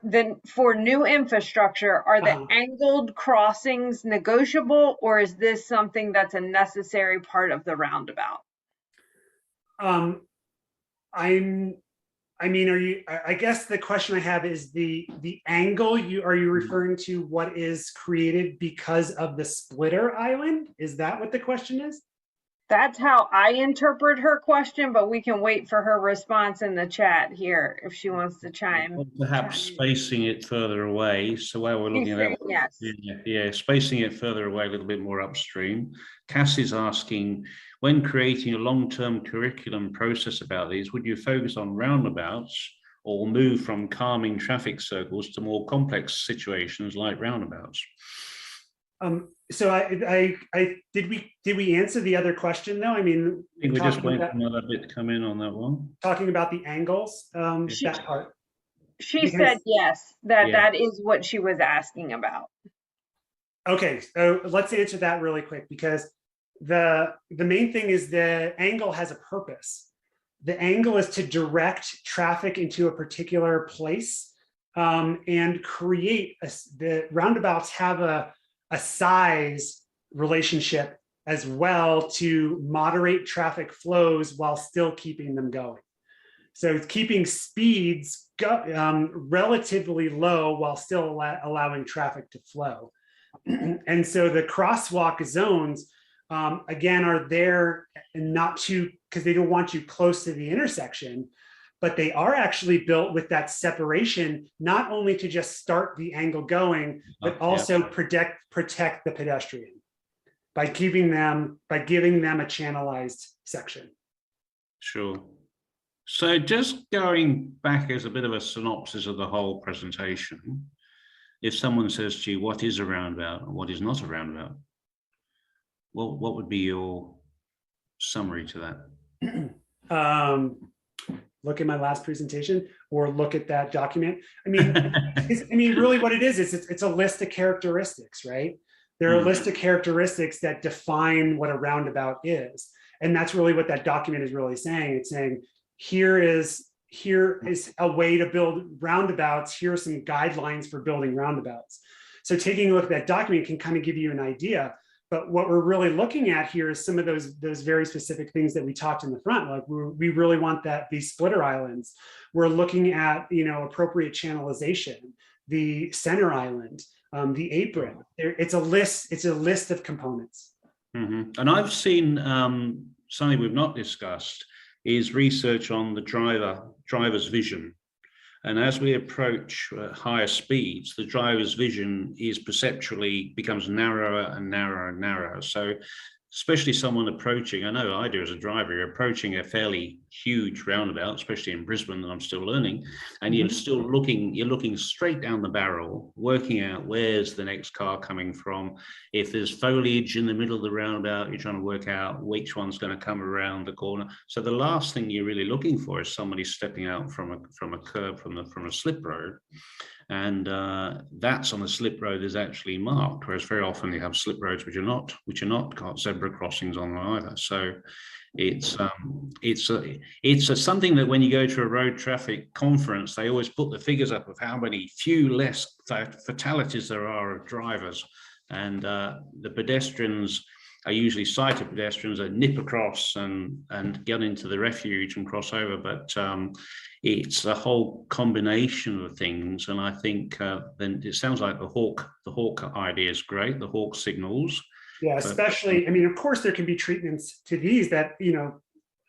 Speaker 4: new infrastructure, are the angled crossings negotiable, or is this something that's a necessary part of the roundabout?
Speaker 2: I guess the question I have is the angle. Are you referring to what is created because of the splitter island? Is that what the question is?
Speaker 4: That's how I interpret her question, but we can wait for her response in the chat here if she wants to chime.
Speaker 3: Well, perhaps spacing it further away. So where we're looking at,
Speaker 4: yes.
Speaker 3: Spacing it further away a little bit more upstream. Cass is asking, when creating a long-term curriculum process about these, would you focus on roundabouts or move from calming traffic circles to more complex situations like roundabouts?
Speaker 2: So did we answer the other question though? I think
Speaker 3: we're just waiting for another bit to come in on that one.
Speaker 2: Talking about the angles, that part.
Speaker 4: She said yes, that is what she was asking about.
Speaker 2: Okay, so let's answer that really quick, because the main thing is the angle has a purpose. The angle is to direct traffic into a particular place and create the roundabouts have a size relationship as well to moderate traffic flows while still keeping them going. So it's keeping speeds relatively low while still allowing traffic to flow. And so the crosswalk zones again, are there and not too, because they don't want you close to the intersection, but they are actually built with that separation, not only to just start the angle going, but also protect the pedestrian by giving them a channelized section.
Speaker 3: Sure. So just going back as a bit of a synopsis of the whole presentation, if someone says to you, what is a roundabout and what is not a roundabout? Well, what would be your summary to that?
Speaker 2: Look at my last presentation or look at that document. I mean, really what it is it's a list of characteristics, right? There are a list of characteristics that define what a roundabout is. And that's really what that document is really saying. It's saying, here is a way to build roundabouts. Here are some guidelines for building roundabouts. So taking a look at that document can kind of give you an idea. But what we're really looking at here is some of those very specific things that we talked in the front. Like we really want these splitter islands. We're looking at, appropriate channelization, the center island, the apron. It's a list of components.
Speaker 3: Mm-hmm. And I've seen something we've not discussed is research on the driver's vision. And as we approach higher speeds, the driver's vision becomes narrower and narrower and narrower. So especially someone approaching, I know I do as a driver, you're approaching a fairly huge roundabout, especially in Brisbane that I'm still learning, and you're looking straight down the barrel, working out where's the next car coming from. If there's foliage in the middle of the roundabout, you're trying to work out which one's going to come around the corner. So the last thing you're really looking for is somebody stepping out from a curb, from a slip road. And that's on a slip road is actually marked, whereas very often you have slip roads which are not got zebra crossings on them either. So it's something that when you go to a road traffic conference, they always put the figures up of how many few less fatalities there are of drivers, and the pedestrians are usually sighted pedestrians that nip across and get into the refuge and cross over, but it's a whole combination of things. And I think then it sounds like the hawk idea is great, the hawk signals.
Speaker 2: Yeah, especially, of course there can be treatments to these that,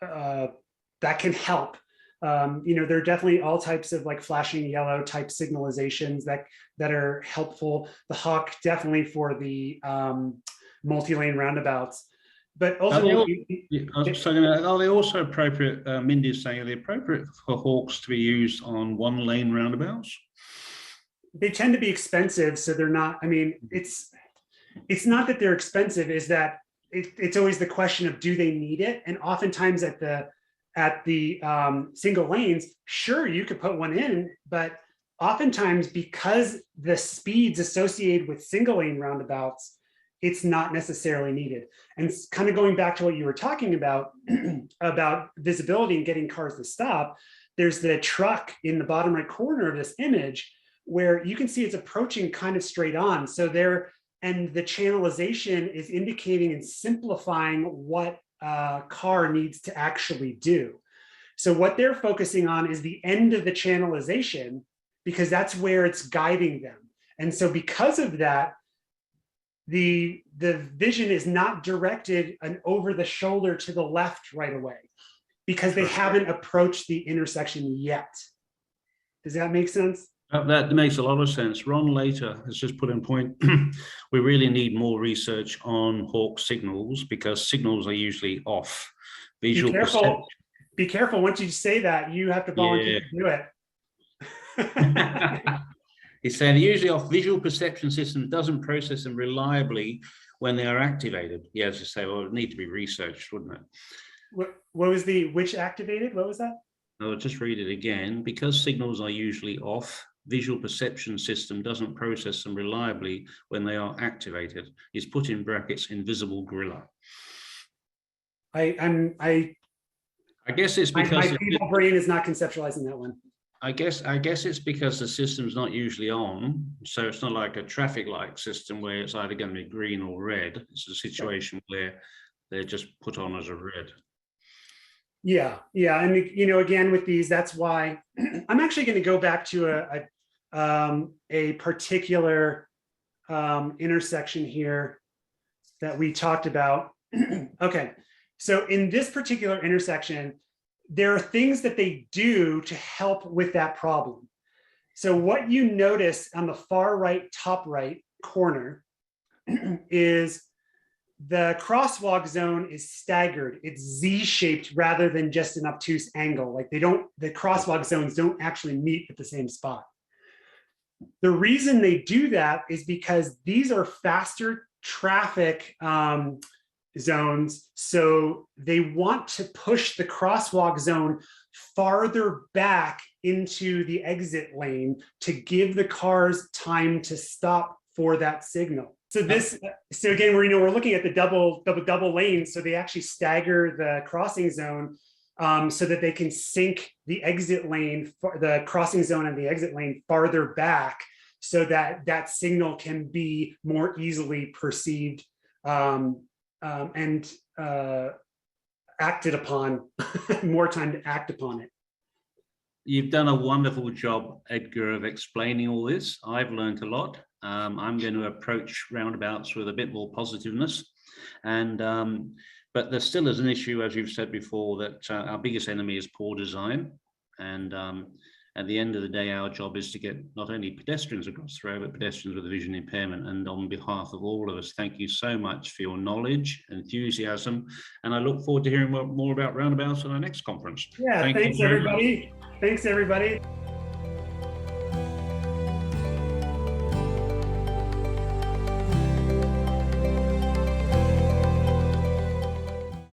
Speaker 2: that can help. There are definitely all types of like flashing yellow type signalizations that are helpful. The hawk definitely for the multi-lane roundabouts. But ultimately,
Speaker 3: are they also appropriate? Mindy is saying, are they appropriate for hawks to be used on one-lane roundabouts?
Speaker 2: They tend to be expensive, so they're not. It's not that they're expensive; is that it's always the question of do they need it? And oftentimes at the single lanes, sure, you could put one in, but oftentimes because the speeds associated with single lane roundabouts, it's not necessarily needed. And kind of going back to what you were talking about, about visibility and getting cars to stop, there's the truck in the bottom right corner of this image where you can see it's approaching kind of straight on. So and the channelization is indicating and simplifying what a car needs to actually do. So what they're focusing on is the end of the channelization, because that's where it's guiding them. And so because of that, the vision is not directed and over the shoulder to the left right away, because they haven't approached the intersection yet. Does that make sense?
Speaker 3: That makes a lot of sense. Ron later has just put in point, we really need more research on hawk signals, because signals are usually off. Visual perception.
Speaker 2: Be careful. Once you say that, you have to volunteer to do it.
Speaker 3: He said usually off visual perception system doesn't process them reliably when they are activated. Yeah, as you say, well, it would need to be researched, wouldn't it?
Speaker 2: What was which activated? What was that?
Speaker 3: I'll just read it again. Because signals are usually off, visual perception system doesn't process them reliably when they are activated. It's put in brackets, invisible gorilla.
Speaker 2: I
Speaker 3: guess it's because
Speaker 2: my people brain is not conceptualizing that one.
Speaker 3: I guess it's because the system's not usually on, so it's not like a traffic light system where it's either going to be green or red. It's a situation where they're just put on as a red.
Speaker 2: Yeah, and again with these, that's why I'm actually going to go back to a particular intersection here that we talked about. Okay, so in this particular intersection, there are things that they do to help with that problem. So what you notice on the far right, top right corner is the crosswalk zone is staggered. It's Z-shaped rather than just an obtuse angle. Like the crosswalk zones don't actually meet at the same spot. The reason they do that is because these are faster traffic zones. So they want to push the crosswalk zone farther back into the exit lane to give the cars time to stop for that signal. So again, we're looking at the double lanes. So they actually stagger the crossing zone so that they can sync the exit lane, the crossing zone and the exit lane farther back, so that that signal can be more easily perceived and acted upon, more time to act upon it.
Speaker 3: You've done a wonderful job, Edgar, of explaining all this. I've learned a lot. I'm going to approach roundabouts with a bit more positiveness. But there still is an issue, as you've said before, that our biggest enemy is poor design. And at the end of the day, our job is to get not only pedestrians across the road, but pedestrians with a vision impairment. And on behalf of all of us, thank you so much for your knowledge, enthusiasm, and I look forward to hearing more about roundabouts at our next conference.
Speaker 2: Yeah, thanks everybody. Thanks everybody.